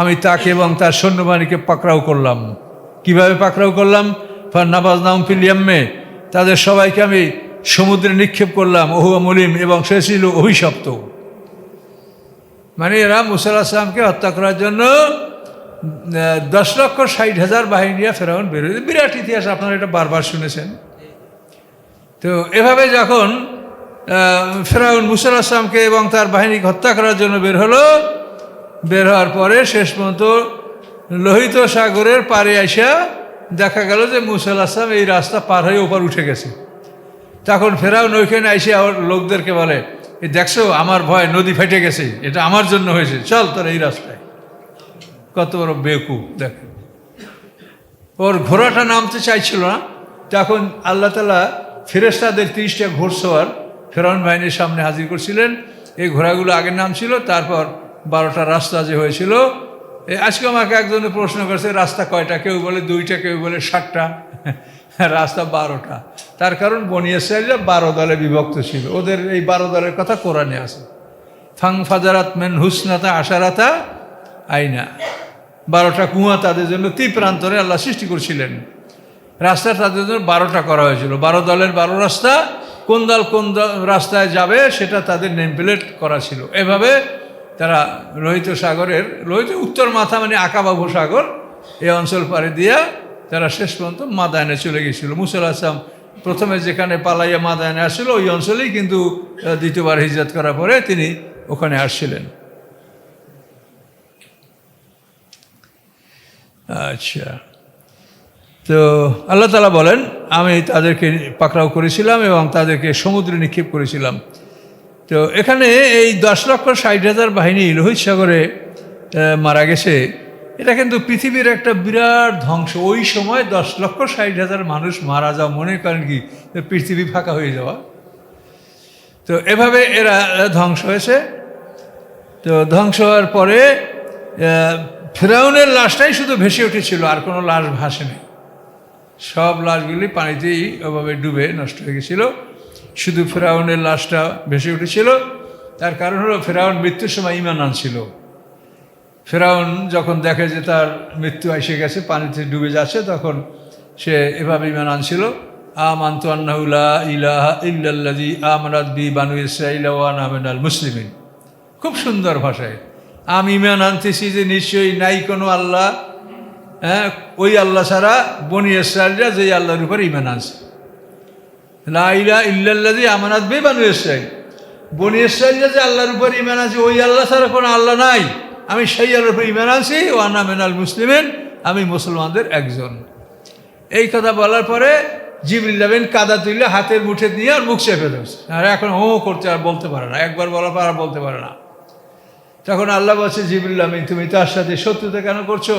আমি তাকে এবং তার সৈন্যবাহিনীকে পাকড়াও করলাম। কিভাবে পাকড়াও করলাম? ফানাবাযনাহুম ফিল ইয়াম্মে, তাদের সবাইকে আমি সমুদ্রে নিক্ষেপ করলাম। ওহুয়া মুলিম, এবং সে ছিল অভিশপ্ত। মানে এরা মুসা আলাইহিস সালামকে হত্যা করার জন্য 10,60,000 বাহিনী নিয়ে ফেরাউন বেরোয়। বিরাট ইতিহাস, আপনারা এটা বারবার শুনেছেন। তো এভাবে যখন ফেরাউন মুসা আলাইহিস সালামকে এবং তার বাহিনীকে হত্যা করার জন্য বের হলো, বের হওয়ার পরে শেষ পর্যন্ত লোহিত সাগরের পাড়ে আইসা দেখা গেল যে মুসা আলাইহিস সালাম এই রাস্তা পার হয়ে ওপার উঠে গেছে। তখন ফেরাউন ওইখানে আইসে লোকদেরকে বলে, এই দেখছো আমার ভয়, নদী ফেটে গেছে, এটা আমার জন্য হয়েছে, চল তোর এই রাস্তায়। কত বড় বেকুব দেখেন। ওর ঘোড়াটা নামতে চাইছিল না, তখন আল্লাহ তাআলা ফেরেশতাদের 30টা ঘোড়সওয়ার ফেরাউন বাহিনীর সামনে হাজির করছিলেন। এই ঘোড়াগুলো আগের নাম ছিল, তারপর 12টা রাস্তা যে হয়েছিল। আজকে আমাকে একজনে প্রশ্ন করছে রাস্তা কয়টা, কেউ বলে 2টা, কেউ বলে 7টা, রাস্তা 12টা। তার কারণ বনী ইসরাঈলরা 12 দলে বিভক্ত ছিল। ওদের এই 12 দলের কথা কোরআনে আছে। ফাং ফাজারাত মেন হুসনাতা আশারাতা আইনা, 12টা কুয়া তাদের জন্য তীপ্রান্তরে আল্লাহ সৃষ্টি করেছিলেন। রাস্তা তাদের জন্য 12টা করা হয়েছিল। 12 দলের 12 রাস্তা, কোন দল কোন রাস্তায় যাবে সেটা তাদের নেম প্লেট করা ছিল। এভাবে তারা লোহিত সাগরের, লোহিত উত্তর মাথা মানে আকাবাবু সাগর, এই অঞ্চল পাড়ি দিয়া তারা শেষ পর্যন্ত মাদায়নে চলে গিয়েছিল। মুসা আলাইহিস সালাম প্রথমে যেখানে পালাইয়া মাদায়নে আসছিল ওই অঞ্চলেই কিন্তু দ্বিতীয়বার হিজরত করার পরে তিনি ওখানে আসছিলেন। আচ্ছা, তো আল্লাহ তাআলা বলেন আমি তাদেরকে পাকড়াও করেছিলাম এবং তাদেরকে সমুদ্রে নিক্ষেপ করেছিলাম। তো এখানে এই 10,60,000 বাহিনী লোহিত সাগরে মারা গেছে, এটা কিন্তু পৃথিবীর একটা বিরাট ধ্বংস। ওই সময় 10,60,000 মানুষ মারা যাওয়া মনে করেন কি পৃথিবী ফাঁকা হয়ে যাওয়া। তো এভাবে এরা ধ্বংস হয়েছে। তো ধ্বংস হওয়ার পরে ফেরাউনের লাশটাই শুধু ভেসে উঠেছিল, আর কোনো লাশ ভাসেনি। সব লাশগুলি পানিতেই ওভাবে ডুবে নষ্ট হয়ে গেছিল, শুধু ফেরাউনের লাশটা ভেসে উঠেছিল। তার কারণ হলো ফেরাউন মৃত্যুর সময় ঈমান আনছিল। ফেরাউন যখন দেখে যে তার মৃত্যু এসে গেছে, পানিতে ডুবে যাচ্ছে, তখন সে এভাবে ঈমান আনছিল, আমানতু আন্নাহু লা ইলাহা ইল্লাল্লাযী আমানাত বিহি বানু ইসরাঈল ওয়া আনা মিনাল মুসলিমিন। খুব সুন্দর ভাষায় আমি ঈমান আনতেছি যে নিশ্চয়ই নাই কোনো আল্লাহ, ওই আল্লাহ ছাড়া বনী ইসরাঈলরা যেই আল্লাহর উপর ঈমান আনছে। লা ইলাহা ইল্লাল্লাযী আমানাত বিহি বানু ইসরাঈল, বনী ইসরাঈলরা যে আল্লাহর উপর ঈমান আছে ওই আল্লাহ ছাড়া কোনো আল্লাহ নাই, আমি সেই আল্লাহর উপর ঈমান আনছি। ওয়া আনা মিনাল মুসলিমিন, আমি মুসলমানদের একজন। এই কথা বলার পরে জিবরিল আমিন কাদা তুলে হাতের মুঠে নিয়ে আর মুখ চেপে ধরছে, আর এখন করতে আর বলতে পারে না, একবার বলার পর আর বলতে পারে না। তখন আল্লাহ বলছে, জিবরিল আমিন তুমি তার সাথে শত্রুতা কেন করছো?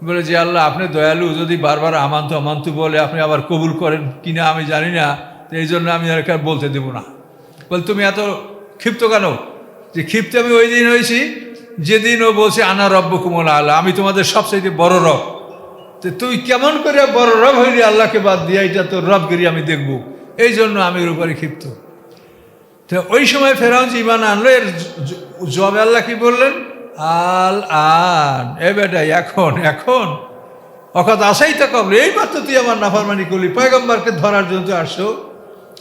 বলে যে আল্লাহ আপনি দয়ালু, যদি বারবার আমান্তু আমান্তু বলে আপনি আবার কবুল করেন কিনা আমি জানি না, তো এই জন্য আমি আর বলতে দেবো না। বলে তুমি এত ক্ষিপ্ত কেন? যে ক্ষিপ্ত আমি ওই দিন হয়েছি যেদিন ও বলছে আনা রব্বুকুমুল আলা, আমি তোমাদের সবচেয়ে বড় রব। তো তুই কেমন করে বড় রব হইলি আল্লাহকে বাদ দিয়া? এটা তোর রবগিরি আমি দেখব, এই জন্য আমি এর উপরে ক্ষিপ্ত। তো ওই সময় ফেরাউন যে ঈমান আনলো, এর জবাবে আল্লাহ কি বললেন? আল আন, এ বেটা এখন এখন অকাত আসাই তো কবল, এই মাত্র তুই আমার নাফরমানি করলি, পয়গম্বরকে ধরার জন্য তুই আসছো।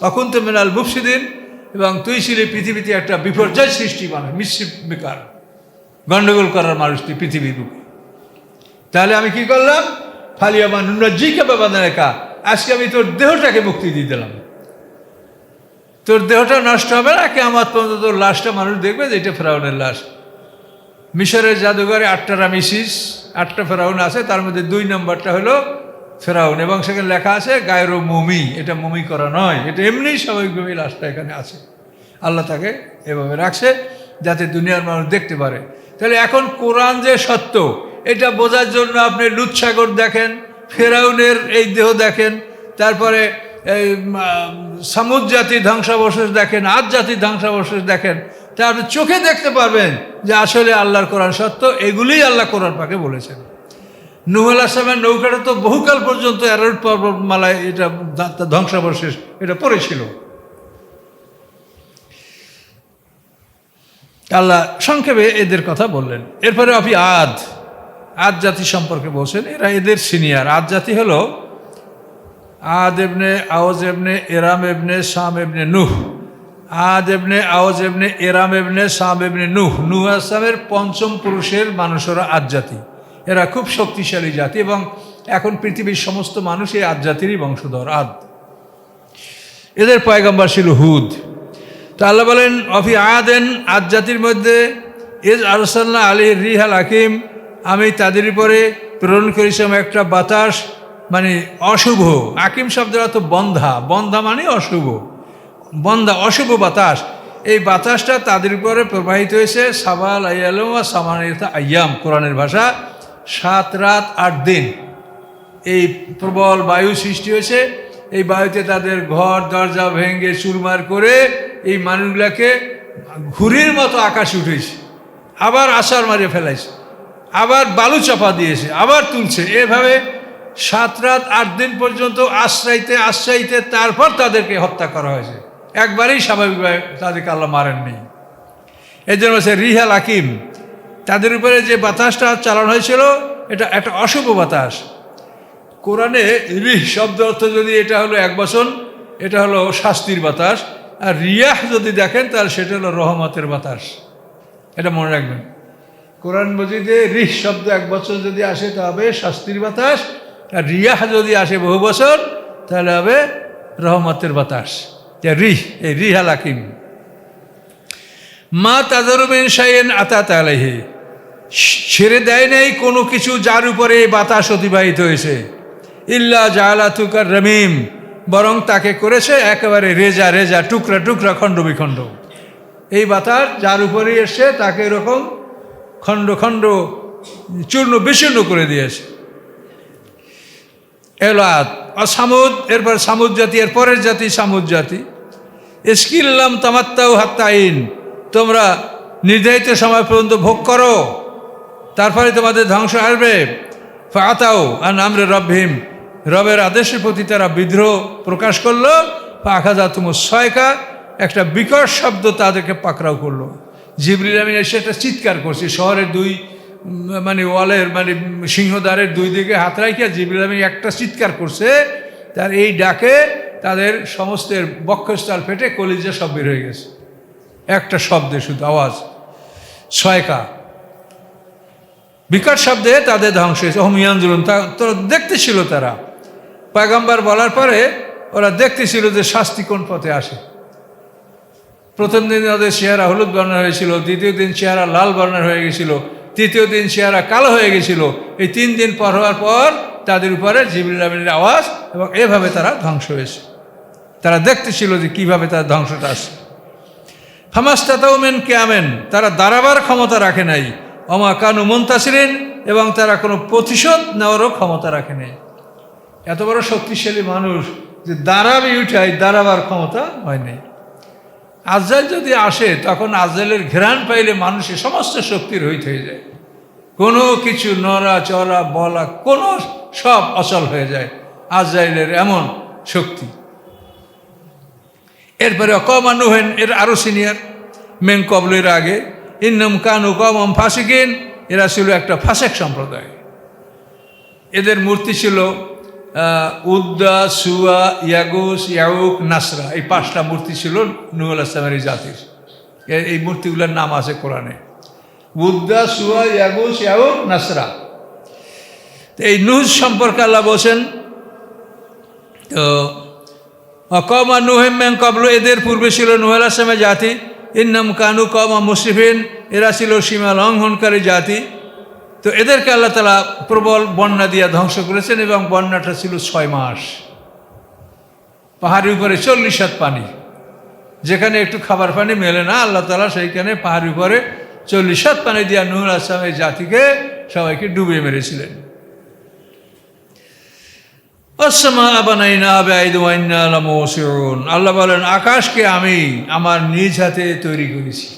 অকুন্ত মিনাল মুফসিদিন, এবং তুই ছিলি পৃথিবীতে একটা বিপর্যয় সৃষ্টি মানুষ, মিশ্রিত বেকার গণ্ডগোল করার মানুষ তুই পৃথিবীর বুকে। তাহলে আমি কি করলাম? ফালিয়া মানুষ জিকে বাবাদের একা, আজকে আমি তোর দেহটাকে মুক্তি দিয়ে দিলাম। তোর দেহটা নষ্ট হবে না, কিয়ামত পর্যন্ত তোর লাশটা মানুষ দেখবে যে এটা ফেরাউনের লাশ। মিশরের জাদুঘরে 8টা রামিসিস, 8টা ফেরাউন আছে, তার মধ্যে 2 নম্বরটা হলো ফেরাউন, এবং সেখানে লেখা আছে গায়রো মমি, এটা মমি করা নয়, এটা এমনি স্বাভাবিকভাবে লাশটা এখানে আছে। আল্লাহ তাকে এভাবে রাখছে যাতে দুনিয়ার মানুষ দেখতে পারে। তাহলে এখন কোরআন যে সত্য, এটা বোঝার জন্য আপনি লুত সাগর দেখেন, ফেরাউনের এই দেহ দেখেন, তারপরে এই সামুদ জাতির ধ্বংসাবশেষ দেখেন, আদ জাতির ধ্বংসাবশেষ দেখেন, তা আপনি চোখে দেখতে পারবেন যে আসলে আল্লাহর কোরআন সত্য। এগুলিই আল্লাহ কোরআন পাকে বলেছেন। নূহ আলাইহিস সালামের নৌকাটা তো বহুকাল পর্যন্ত অ্যারারুট পর্বতমালায় এটা ধ্বংসাবশেষ এটা পড়েছিল। আল্লাহ সংক্ষেপে এদের কথা বললেন। এরপরে আপনি আদ জাতি সম্পর্কে বলছেন, এরা এদের সিনিয়র। আদ জাতি হলো আদ এবনে আওজ এবনে এরাম এবনে শাম এবনে নূহ। আদ এবনে আওজ এবনে এরাম এবনে শাম এবনে নূহ। নূহ আসলামের 5ম পুরুষের মানুষেরা আদ জাতি। এরা খুব শক্তিশালী জাতি, এবং এখন পৃথিবীর সমস্ত মানুষ এই আদ জাতিরই বংশধর। এদের পয়গম্বর ছিল হুদ। তো আল্লাহ বলেন অফি আদেন, আদ জাতির মধ্যে ইজ আরসালনা আলাইহির রিহাল হাকিম, আমি তাদের উপরে প্রেরণ করেছিলাম একটা বাতাস, মানে অশুভ। হাকিম শব্দের অর্থ বন্ধা, বন্ধা মানে অশুভ, বন্ধা অশুভ বাতাস। এই বাতাসটা তাদের উপরে প্রবাহিত হয়েছে সাবাল আয়ালম বা সামানিতা আয়াম, কোরআনের ভাষা 7 রাত 8 দিন। এই প্রবল বায়ু সৃষ্টি হয়েছে। এই বায়ুতে তাদের ঘর দরজা ভেঙে চুরমার করে এই মানুষগুলাকে ঘুড়ির মতো আকাশে উঠেছে, আবার আছাড় মারিয়ে ফেলাইছে, আবার বালু চাপা দিয়েছে, আবার তুলছে। এভাবে 7 রাত 8 দিন পর্যন্ত আশ্রাইতে তারপর তাদেরকে হত্যা করা হয়েছে। একবারেই স্বাভাবিকভাবে তাদেরকে আল্লাহ মারেননি। এই জন্য হচ্ছে রিহাল হাকিম, তাদের উপরে যে বাতাসটা চালানো হয়েছিল এটা একটা অশুভ বাতাস। কোরআনে রিহ শব্দ অর্থ যদি এটা হলো 1 বছর, এটা হলো শাস্তির বাতাস। আর রিয়াহ যদি দেখেন তাহলে সেটা হলো রহমতের বাতাস। এটা মনে রাখবেন। কোরআন মজিদে রিহ শব্দ 1 বছর যদি আসে তা হবে শাস্তির বাতাস, আর রিয়াহ যদি আসে বহু বছর তাহলে হবে রহমতের বাতাস। রিহ, এই রিহাল হাকিম। মা তাজারুবিন শাইন আতাত আলাইহি, ছেড়ে দেয় নাই কোনো কিছু যার উপরে এই বাতাস অতিবাহিত হয়েছে। ইল্লা জালাতুকার রমিম, বরং তাকে করেছে একেবারে রেজা রেজা, টুকরা টুকরা, খণ্ড বিখণ্ড। এই বাতাস যার উপরে এসে তাকে এরকম খণ্ড খণ্ড চূর্ণ বিচূর্ণ করে দিয়েছে। এলাদ আর সামুদ, এরপর সামুদ জাতি, এর পরের জাতি সামুদ জাতি। ইসকিল্লাম তামাত্তাউ হাত্তাইন, তোমরা নির্ধারিত সময় পর্যন্ত ভোগ করো, তারপরে তোমাদের ধ্বংস আসবে। ফাতাও আন আমরে রব্বিহিম, রবের আদেশের প্রতি তারা বিদ্রোহ প্রকাশ করলো। ফাখাযাতুমুস সায়কা, একটা বিকট শব্দ তাদেরকে পাকড়াও করলো। জিবরিল আমিন এসে একটা চিৎকার করছে শহরের 2 মানে ওয়ালের মানে সিংহদ্বারের 2 দিকে হাত রাখিয়া জিবরিল আমিন একটা চিৎকার করছে। তার এই ডাকে তাদের সমস্তের বক্ষস্থল ফেটে কলিজা সব বের হয়ে গেছে, একটা শব্দে শুধু আওয়াজ, ছয়কা বিকট শব্দে তাদের ধ্বংস হয়েছে। হোমিয়ানজুলুন, তো দেখতেছিল তারা। পয়গম্বর বলার পরে ওরা দেখতেছিল যে শাস্তি কোন পথে আসে। প্রথম দিন ওদের চেহারা হলুদ বর্ণের হয়েছিল, দ্বিতীয় দিন চেহারা লাল বর্ণের হয়ে গেছিল, তৃতীয় দিন চেহারা কালো হয়ে গেছিল। এই 3 দিন পর হওয়ার পর তাদের উপরে জিবরিল আমিনের আওয়াজ, এবং এভাবে তারা ধ্বংস হয়েছে। তারা দেখতেছিল যে কিভাবে তার ধ্বংসটা আসে। ফামাস্তাতাউ মিন কিয়ামেন, তারা দাঁড়াবার ক্ষমতা রাখে নাই। ওমা কানু মুনতাসিরিন, এবং তারা কোনো প্রতিশোধ নেওয়ারও ক্ষমতা রাখে নাই। এত বড় শক্তিশালী মানুষ যে দাঁড়াবে উঠাই, দাঁড়াবার ক্ষমতা হয় নাই। আজরাইল যদি আসে তখন আজরাইলের ঘ্রাণ পাইলে মানুষের সমস্ত শক্তির রহিত হয়ে যায়, কোনো কিছু নড়া চড়া বলা কোনো সব অচল হয়ে যায়, আজরাইলের এমন শক্তি। এরপরে কওমা নূহেন, এর আরো সিনিয়র, মেন কবলের আগে, ইন্নাহুম কানু কওমান ফাসিকিন, এরা ছিল একটা ফাসেক সম্প্রদায়। এদের মূর্তি ছিল উদ্দা, সুয়া, ইয়াগুস, ইয়াউক, নাসরা, এই 5টা মূর্তি ছিল নূহ আলাইহিস সালামের এই জাতির। এই মূর্তিগুলোর নাম আছে কোরআনে, উদ্দা, সুয়া, ইয়াগুস, ইয়াউক, নাসরা। এই নূহ সম্পর্কে আল্লাহ বলছেন, তো কওমা নূহিম মিন ক্বাবলু, এদের পূর্বে ছিল নূহ আলাইহিস সালামের জাতি। ইন্নাহুম কানু কওমান মুসরিফিন, এরা ছিল সীমা লঙ্ঘনকারী জাতি। তো এদেরকে আল্লাহ তাআলা প্রবল বন্যা দিয়ে ধ্বংস করেছেন, এবং বন্যাটা ছিল 6 মাস। পাহাড়ের উপরে 40 হাত পানি, যেখানে একটু খাবার পানি মেলে না, আল্লাহ তাআলা সেইখানে পাহাড়ের উপরে 40 হাত পানি দিয়ে নূহ আলাইহিস সালামের জাতিকে সবাইকে ডুবিয়ে মেরেছিলেন। আসসামাআ বানাইনাহা বিআইদিন ওয়া ইন্না লামূসিউন, আল্লাহ বলেন আকাশকে আমি আমার নিজ হাতে তৈরি করেছি।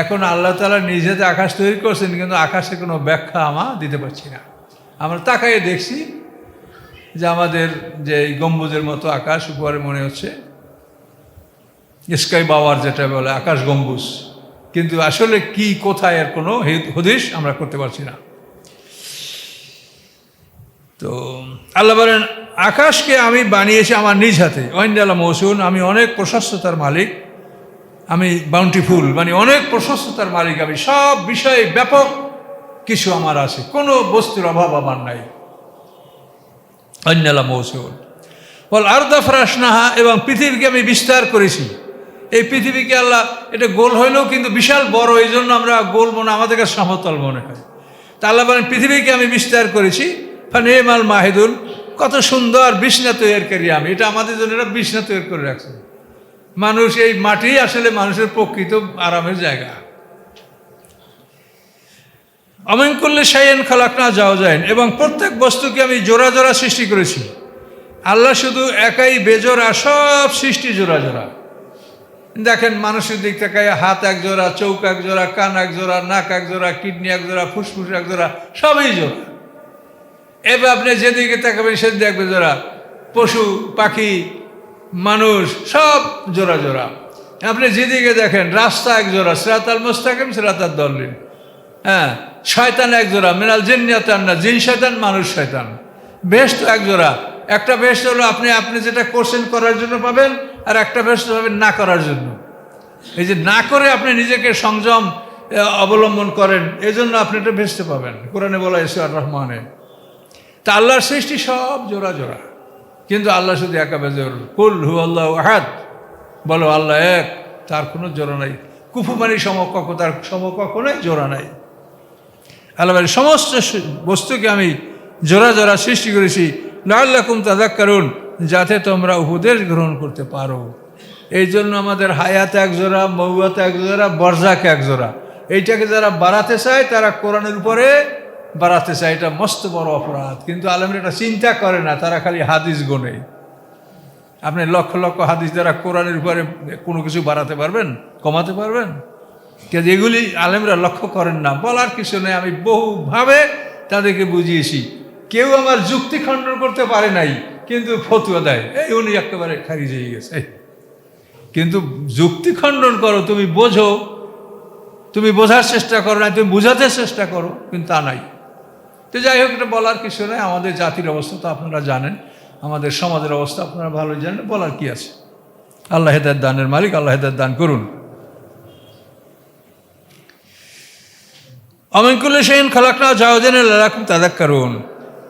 এখন আল্লাহ তাআলা নিজ হাতে আকাশ তৈরি করছেন, কিন্তু আকাশে কোনো ব্যাখ্যা আমরা দিতে পারছি না। আমরা তাকাইয়ে দেখছি যে আমাদের যে গম্বুজের মতো আকাশ উপরে মনে হচ্ছে, স্কাই বাওয়ার যেটা বলে আকাশ গম্বুজ, কিন্তু আসলে কি কোথায় এর কোনো হদিশ আমরা করতে পারছি না। তো আল্লাহ বলেন আকাশকে আমি বানিয়েছি আমার নিজ হাতে, ওয়াইন্দালা মৌসুন, আমি অনেক প্রশস্ততার মালিক, আমি বাউন্টিফুল, মানে অনেক প্রশস্ততার মালিক, আমি সব বিষয়ে ব্যাপক কিছু আমার আছে, কোনো বস্তুর অভাব আমার নাই। ওয়াইন্দালা মৌসুন বল আরদা ফরাশনাহা, এবং পৃথিবীকে আমি বিস্তার করেছি। এই পৃথিবীকে আল্লাহ, এটা গোল হইলেও কিন্তু বিশাল বড়, এই জন্য আমরা গোল মনে, আমাদের কাছে সমতল মনে হয়। তা আল্লাহ বলেন পৃথিবীকে আমি বিস্তার করেছি। ফানিমাল মাহিদুন, কত সুন্দর বিছনা তৈরিকারী আমি, এটা আমাদের জন্য একটা বিছনা তৈরি করে রাখছে। মানুষ, এই মাটি আসলে মানুষের প্রকৃত আরামের জায়গা। আমিন কুল্লি শাইইন খালাকনা জাওজাইন, এবং প্রত্যেক বস্তুকে আমি জোড়া জোড়া সৃষ্টি করেছি। আল্লাহ শুধু একাই বেজোড়া, সব সৃষ্টি জোড়া জোড়া। দেখেন মানুষের দিক থেকে হাত এক জোড়া, চৌক এক জোড়া, কান এক জোড়া, নাক এক জোড়া, কিডনি এক জোড়া, ফুসফুস এক জোড়া, সবই জোড়া। এবার আপনি যেদিকে তাকাবেন সেদিকে দেখবে জোড়া। পশু পাখি মানুষ সব জোড়া জোড়া। আপনি যেদিকে দেখেন রাস্তা এক জোড়া, সিরাতাল মুস্তাকিম সিরাতাদ দাল্লিন। হ্যাঁ, শয়তান এক জোড়া, মিনাল জিন্নি ওয়ান নাস, জিন শয়তান মানুষ শয়তান। বেহেশত এক জোড়া, একটা বেহেশত হলো আপনি যেটা করছেন করার জন্য পাবেন, আর একটা বেহেশত পাবেন না করার জন্য। এই যে না করে আপনি নিজেকে সংযম অবলম্বন করেন, এই জন্য আপনি এটা বেহেশত পাবেন। কোরআনে বলা হয়েছে আর রহমানে। তা আল্লাহর সৃষ্টি সব জোড়া জোড়া, কিন্তু আল্লাহ শুধু একা বেজোর। কুল হু আল্লাহু আহাদ, বলো আল্লাহ এক, তার কোনো জোড়া নাই। কুফু মানে সমকক্ষ, তার সমকক্ষ নাই, জোড়া নাই। আল্লাহ বলে সমস্ত বস্তুকে আমি জোড়া জোড়া সৃষ্টি করেছি, লাআল্লাকুম তাযাক্কারুন, যাতে তোমরা উপদেশ গ্রহণ করতে পারো। এই জন্য আমাদের হায়াত এক জোড়া, মৌয়াত এক জোড়া, বরজাক এক জোড়া। এইটাকে যারা বাড়াতে চায় তারা কোরআনের উপরে বাড়াতে চায়, এটা মস্ত বড় অপরাধ। কিন্তু আলেমরা এটা চিন্তা করে না, তারা খালি হাদিস গোনে। আপনি লক্ষ লক্ষ হাদিস দ্বারা কোরআনের উপরে কোনো কিছু বাড়াতে পারবেন, কমাতে পারবেন? এগুলি আলেমরা লক্ষ্য করেন না, বলার কিছু নেই। আমি বহুভাবে তাদেরকে বুঝিয়েছি, কেউ আমার যুক্তি খণ্ডন করতে পারে নাই, কিন্তু ফতুয়া দেয়, এই উনি একেবারে খারিজ হয়ে গেছে। কিন্তু যুক্তি খণ্ডন করো, তুমি বোঝো, তুমি বোঝার চেষ্টা করো না, তুমি বোঝাতে চেষ্টা করো, কিন্তু তা নাই। তো যাই হোক, এটা বলার কিছু নেই। আমাদের জাতির অবস্থা তো আপনারা জানেন, আমাদের সমাজের অবস্থা আপনারা ভালোই জানেন, বলার কি আছে। আল্লাহ হেদায়েত দানের মালিক, আল্লাহ হেদায়েত দান করুন। আমিন কুল্লি শাইইন খালাকনা জাওজাইন লাআল্লাকুম তাযাক্কারুন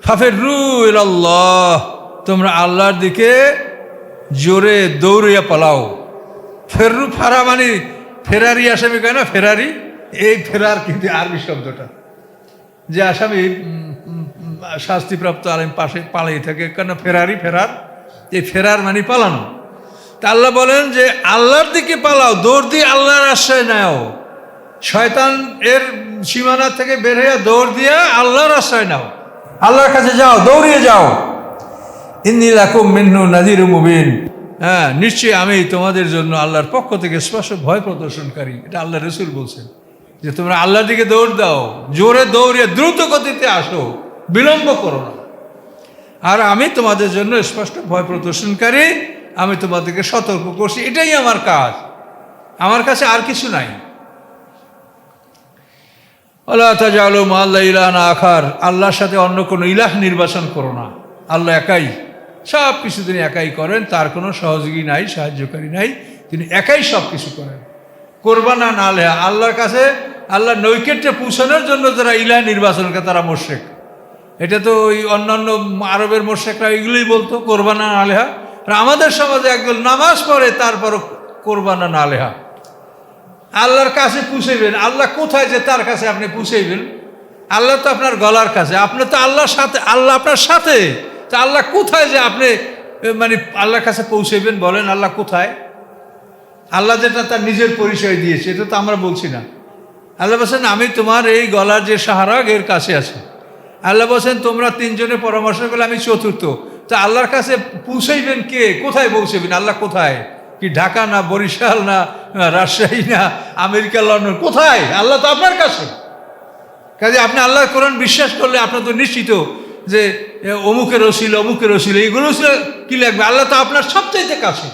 ফাফিরু ইলাল্লাহ, তোমরা আল্লাহর দিকে জোরে দৌড়িয়া পালাও। ফেররু, ফারা মানে ফেরারি, আসামি কয় না ফেরারি, এই ফেরার কিন্তু আরবি শব্দটা, যে আসামি শাস্তিপ্রাপ্ত আলেম পাশে পালাই থাকে, কেন ফেরারি, ফেরার, এই ফেরার মানে পালানো। তা আল্লাহ বলেন যে আল্লাহর দিকে পালাও, দৌড় দিয়ে আল্লাহর আশ্রয় নাও। শয়তান এর সীমানা থেকে বের হয়ে দৌড় দিয়ে আল্লাহর আশ্রয় নাও, আল্লাহর কাছে যাও, দৌড়িয়ে যাও। ইন্নী লাকুম মিন্হু নাযীরুম মুবিন, হ্যাঁ নিশ্চয়ই আমি তোমাদের জন্য আল্লাহর পক্ষ থেকে স্পষ্ট ভয় প্রদর্শনকারী। এটা আল্লাহ রসুল বলছেন যে তোমরা আল্লাহর দিকে দৌড় দাও, জোরে দৌড়িয়ে দ্রুত গতিতে আসো, বিলম্ব করো না। আর আমি তোমাদের জন্য স্পষ্ট ভয় প্রদর্শনকারী, আমি তোমাদেরকে সতর্ক করছি, এটাই আমার কাজ, আমার কাছে আর কিছু নাই। ওয়ালা তাজআলু মা'আল্লাহি ইলাহান আখার, আল্লাহর সাথে অন্য কোনো ইলাহ নির্বাচন করো না। আল্লাহ একাই, সব কিছু তিনি একাই করেন, তার কোনো সহযোগী নাই, সাহায্যকারী নাই, তিনি একাই সব কিছু করেন। কোরবানা না লেহা, আল্লাহর কাছে আল্লাহ নৈকট্যে পৌঁছানোর জন্য যারা ইলাহ নির্বাচন করে তারা মুশরিক। এটা তো ওই অন্যান্য আরবের মুশরিকরা এগুলোই বলতো, কোরবানা না লেহা। আর আমাদের সমাজে একজন নামাজ পড়ে তারপরও কোরবানা না লেহা। আল্লাহর কাছে পুষাইবেন, আল্লাহ কোথায় যে তার কাছে আপনি পুষাইবেন? আল্লাহ তো আপনার গলার কাছে, আপনি তো আল্লাহর সাথে, আল্লাহ আপনার সাথে, তা আল্লাহ কোথায় যে আপনি মানে আল্লাহর কাছে পৌঁছাইবেন? বলেন আল্লাহ কোথায়? আল্লাহ যেটা তার নিজের পরিচয় দিয়েছে, এটা তো আমরা বলছি না। আল্লাহ বলছেন আমি তোমার এই গলার যে সাহারাগ এর কাছে আছি। আল্লাহ বলছেন তোমরা তিনজনে পরামর্শ করলে আমি চতুর্থ। তা আল্লাহর কাছে পৌঁছাইবেন কে? কোথায় পৌঁছাবেন? আল্লাহ কোথায়? কি ঢাকা না বরিশাল না রাজশাহী না আমেরিকা লন্ডন? কোথায়? আল্লাহ তো আপনার কাছে। কাজে আপনি আল্লাহর কোরআন বিশ্বাস করলে আপনার তো নিশ্চিত যে অমুকের ওসিলা অমুকের ওসিলা এইগুলো কি লাগবে? আল্লাহ তো আপনার সবচাইতে কাছে।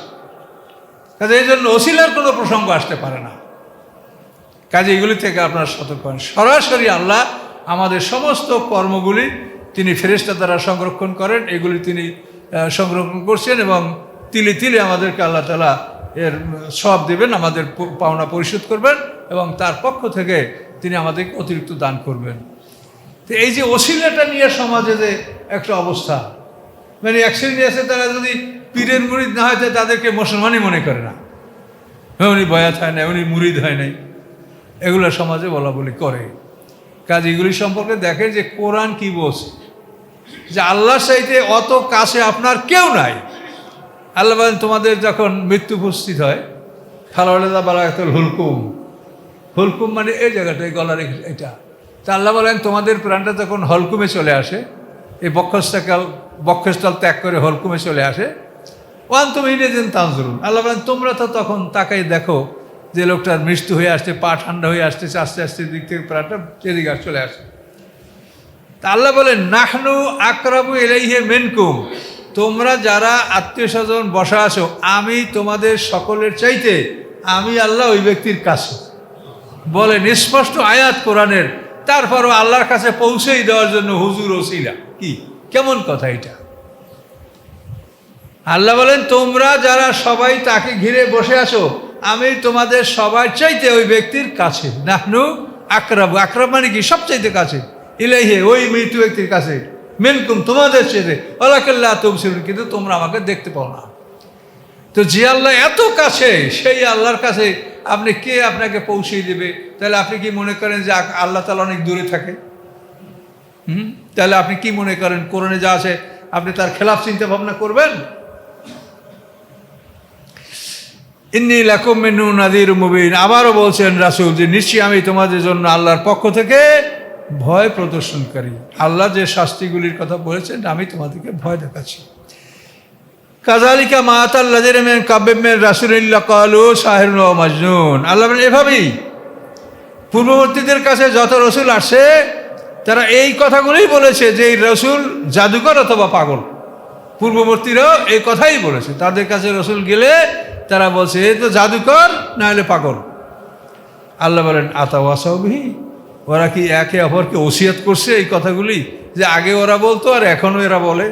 কাজে এই জন্য ওসিলার কোনো প্রসঙ্গ আসতে পারে না। কাজে এগুলি থেকে আপনারা সতর্ক হন। সরাসরি আল্লাহ আমাদের সমস্ত কর্মগুলি তিনি ফেরেশতা দ্বারা সংরক্ষণ করেন, এগুলি তিনি সংরক্ষণ করছেন এবং তিলে তিলে আমাদেরকে আল্লাহ তাআলা এর সওয়াব দেবেন, আমাদের পাওনা পরিশোধ করবেন এবং তার পক্ষ থেকে তিনি আমাদেরকে অতিরিক্ত দান করবেন। তো এই যে ওসিলাটা নিয়ে সমাজে যে একটা অবস্থা, মানে এক শ্রেণী আছে তারা যদি পীরের মুরিদ না হয় তাদেরকে মুসলমানই মনে করে না, উনি বয়াত হয় না, উনি মুরিদ হয় নাই, এগুলো সমাজে বলা বলি করে। কাজ এগুলি সম্পর্কে দেখেন যে কোরআন কি বলছে, যে আল্লাহর চাইতে অত কাছে আপনার কেউ নাই। আল্লাহ বলেন তোমাদের যখন মৃত্যু উপস্থিত হয়, খালাওয়ালা বালাগাতুল হুলকুম, হুলকুম মানে এই জায়গাটা, এই গলার এটা। তা আল্লাহ বলেন তোমাদের প্রাণটা যখন হলকুমে চলে আসে, এই বক্ষস্থল ত্যাগ করে হলকুমে চলে আসে, ওয়ান তুমি ইনেদিন তানজুরুন, আল্লাহ বলেন তোমরা তো তখন তাকাই দেখো যে লোকটার মৃত্যু হয়ে আসছে, পা ঠান্ডা হয়ে আসতেছে, আস্তে আস্তে দিক থেকে প্রাণটা এদিকে চলে আসে। তা আল্লাহ বলেন নাহনু আকরাবু ইলাইহি মিনকুম, তোমরা যারা আত্মীয় স্বজন বসা আছো, আমি তোমাদের সকলের চাইতে আমি আল্লাহ ওই ব্যক্তির কাছে। বলেন স্পষ্ট আয়াত কোরআনের, তারপরও আল্লাহর কাছে পৌঁছেই দেওয়ার জন্য হুজুর ওসিলা, কি কেমন কথা এটা? আল্লাহ বলেন তোমরা যারা সবাই তাকে ঘিরে বসে আছো, আমি তোমাদের সবার চাইতে ওই ব্যক্তির কাছে। নাহনু আকরাবু, আকরাব মানে কি? সবচাইতে কাছে। ইলাইহি, ওই মৃত্যু ব্যক্তির কাছে। মিনকুম, তোমাদের চাইতে। ওয়ালাকিল্লা তুবসিরুন, কিন্তু তোমরা আমাকে দেখতে পাও না। তো যে আল্লাহ এত কাছে, সেই আল্লাহর কাছে আপনি কে আপনাকে পৌঁছে দেবে? তাহলে আপনি কি মনে করেন যে আল্লাহ তাআলা অনেক দূরে থাকে? তাহলে আপনি কি মনে করেন কোরআনে যা আছে আপনি তার খেলাফ চিন্তা ভাবনা করবেন? ইন্নী লাকুম মিন্হু নাযীরুম মুবিন, আবারও বলছেন রাসূল যে নিশ্চয়ই আমি তোমাদের জন্য আল্লাহর পক্ষ থেকে ভয় প্রদর্শনকারী। আল্লাহ যে শাস্তিগুলির কথা বলেছেন আমি তোমাদেরকে ভয় দেখাচ্ছি। কাযালিকা মা আতাল্লাযীনা মিন কাবলিহিম মির রাসূলিন ইল্লা ক্বালু শাহিরুন ওয়া মাজনুন, আল্লাহ বলেন এভাবেই পূর্ববর্তীদের কাছে যত রসুল আসছে তারা এই কথাগুলোই বলেছে যে এই রসুল জাদুকর অথবা পাগল। পূর্ববর্তীরাও এই কথাই বলেছে, তাদের কাছে রসুল গেলে তারা বলছে এই তো জাদুকর না হলে পাগল। আল্লাহ বলেন আতাওয়াসাউ বিহি, ওরা কি একে অপরকে ওসিয়ত করছে এই কথাগুলি, যে আগে ওরা বলতো আর এখনও এরা বলে?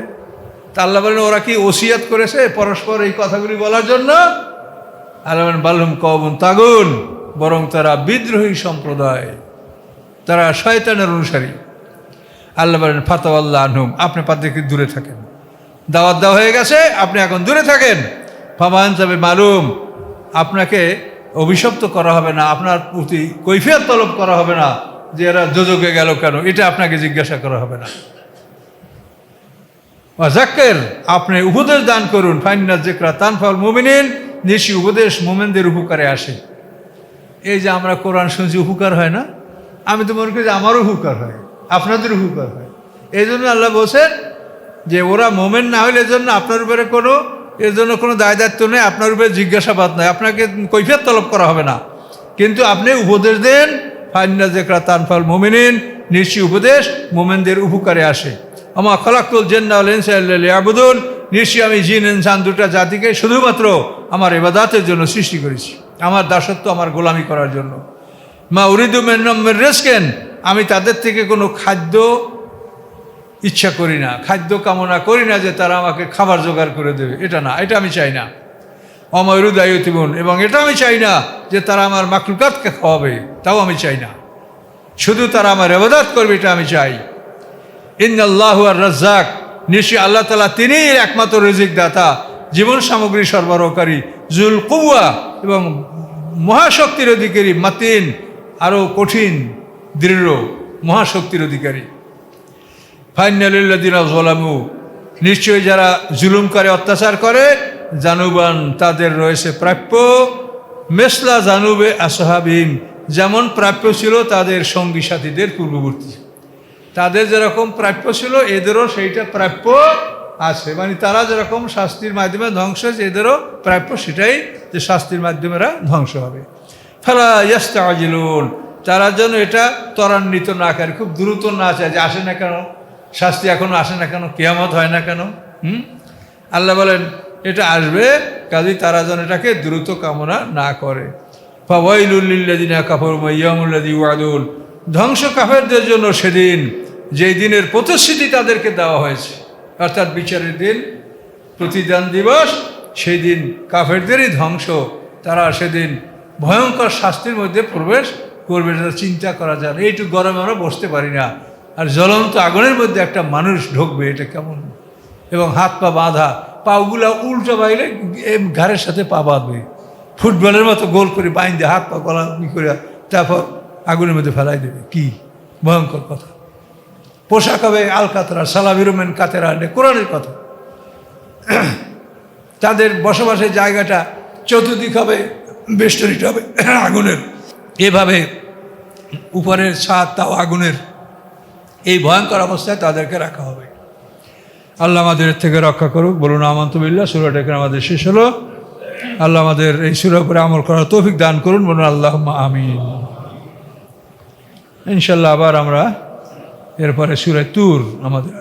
তা আল্লাহ বলেন ওরা কি ওসিয়ত করেছে পরস্পর এই কথাগুলি বলার জন্য? আল্লাহ বলেন বালহুম কওমুন তাগুন, বরং তারা বিদ্রোহী সম্প্রদায়, তারা শয়তানের অনুসারী। আল্লাহ বলেন ফাতাওয়াল্লা আনহুম, আপনি তাদেরকে দূরে থাকেন। দাওয়াত দেওয়া হয়ে গেছে, আপনি এখন দূরে থাকেন। ফামান যাবে মালুম, আপনাকে অভিশপ্ত করা হবে না, আপনার প্রতি কৈফিয়ত তলব করা হবে না যে এরা যোজকে গেল কেন, এটা আপনাকে জিজ্ঞাসা করা হবে না। ওয়াযাক্কির, আপনি উপদেশ দান করুন, ফাইন্না যিকরা তানফাউল মুমিনিন, নিশ্চয়ই উপদেশ মোমেনদের উপকারে আসে। এই যে আমরা কোরআন শুনছি, উপকার হয় না? আমি তো মনে করি যে আমারও উপকার হয়, আপনাদের উপকার হয়। এই জন্য আল্লাহ বলছেন যে ওরা মোমেন না হলে এজন্য আপনার উপরে এর জন্য কোনো দায় দায়িত্ব নেই, আপনার উপরে জিজ্ঞাসাবাদ নয়, আপনাকে কৈফিয়ত তলব করা হবে না। কিন্তু আপনি উপদেশ দেন, ফাইন্না যিকরা তানফাউল মুমিনিন, নিশ্চয়ই উপদেশ মোমেনদের উপকারে আসে। আমা খালাকতুল জিন্না ওয়াল ইনসা ইল্লা লিয়াবুদুন, নিশ্চয়ই আমি জিন ইনসান দুটা জাতিকে শুধুমাত্র আমার ইবাদতের জন্য সৃষ্টি করেছি, আমার দাসত্ব, আমার গোলামি করার জন্য। মা উরিদু মিনহুম মির রিজকিন, আমি তাদের থেকে কোনো খাদ্য ইচ্ছা করি না, খাদ্য কামনা করি না যে তারা আমাকে খাবার জোগাড় করে দেবে, এটা না, এটা আমি চাই না। ওমা ইউরিদু আন ইউতিমুন, এবং এটা আমি চাই না যে তারা আমার মাখলুকাতকে খাওয়াবে, তাও আমি চাই না। শুধু তারা আমার ইবাদত করবে, এটা আমি চাই। ইন্নাল্লাহু আর রাজ্জাক, নিশ্চয়ই আল্লাহ তাআলা তিনিই একমাত্র রিজিক দাতা, জীবন সামগ্রী সরবরাহকারী, জুল কুওয়া, এবং মহাশক্তির অধিকারী, মাতিন, আরও কঠিন দৃঢ় মহাশক্তির অধিকারী। ফাইনালিল্লাযিনা যালামু, নিশ্চয়ই যারা জুলুম করে, অত্যাচার করে, জানুবান, তাদের রয়েছে প্রাপ্য, মেসলা জানুবে আসহাবিম, যেমন প্রাপ্য ছিল তাদের সঙ্গী সাথীদের পূর্ববর্তী। তাদের যেরকম প্রাপ্য ছিল এদেরও সেইটা প্রাপ্য আছে, মানে তারা যেরকম শাস্তির মাধ্যমে ধ্বংস হয়েছে, এদেরও প্রাপ্য সেটাই, যে শাস্তির মাধ্যমে এরা ধ্বংস হবে। ফালা ইয়াস্তাজিলুন, তারা যেন এটা ত্বরান্বিত না করে, খুব দ্রুত না চায় যে আসে না কেন, শাস্তি এখনো আসে না কেন, কিয়ামত হয় না কেন। আল্লাহ বলেন এটা আসবে, কাজেই তারা যেন এটাকে দ্রুত কামনা না করে। ফাওয়াইলুল লিল্লাযিনা কাফারু মিন ইয়াউমিল্লাযী ইউআদুন, ধ্বংস কাফেরদের জন্য সেদিন, যেই দিনের প্রতিশ্রুতি তাদেরকে দেওয়া হয়েছে, অর্থাৎ বিচারের দিন, প্রতিদান দিবস, সেই দিন কাফেরদেরই ধ্বংস। তারা সেদিন ভয়ঙ্কর শাস্তির মধ্যে প্রবেশ করবে, এটা চিন্তা করা যায় না। এইটুকু গরমে আমরা বসতে পারি না, আর জ্বলন্ত আগুনের মধ্যে একটা মানুষ ঢুকবে, এটা কেমন? এবং হাত পা বাঁধা, পাগুলা উল্টো বাইলে ঘাড়ের সাথে পা বাঁধবে, ফুটবলের মতো গোল করে বাইন্ধে হাত পা গলা করে, তারপর আগুনের মধ্যে ফেলাই দেবে। কি ভয়ঙ্কর কথা! পোশাক হবে আলকাতরা, সালাবিরুমেন কাতেরা, কোরআনের কথা। তাদের বসবাসের জায়গাটা চতুর্দিক হবে বেষ্টনীট হবে আগুনের, এভাবে উপরের ছাদ তাও আগুনের, এই ভয়ঙ্কর অবস্থায় তাদেরকে রাখা হবে। আল্লাহ আমাদের থেকে রক্ষা করুক। বলুন আমানতু বিল্লাহ। সূরাটা এখানে আমাদের শেষ হলো। আল্লাহ আমাদের এই সূরার উপরে আমল করার তৌফিক দান করুন। বলুন আল্লাহুম্মা আমিন। ইনশাআল্লাহ আবার আমরা এরপরে সূরা তুর আমাদের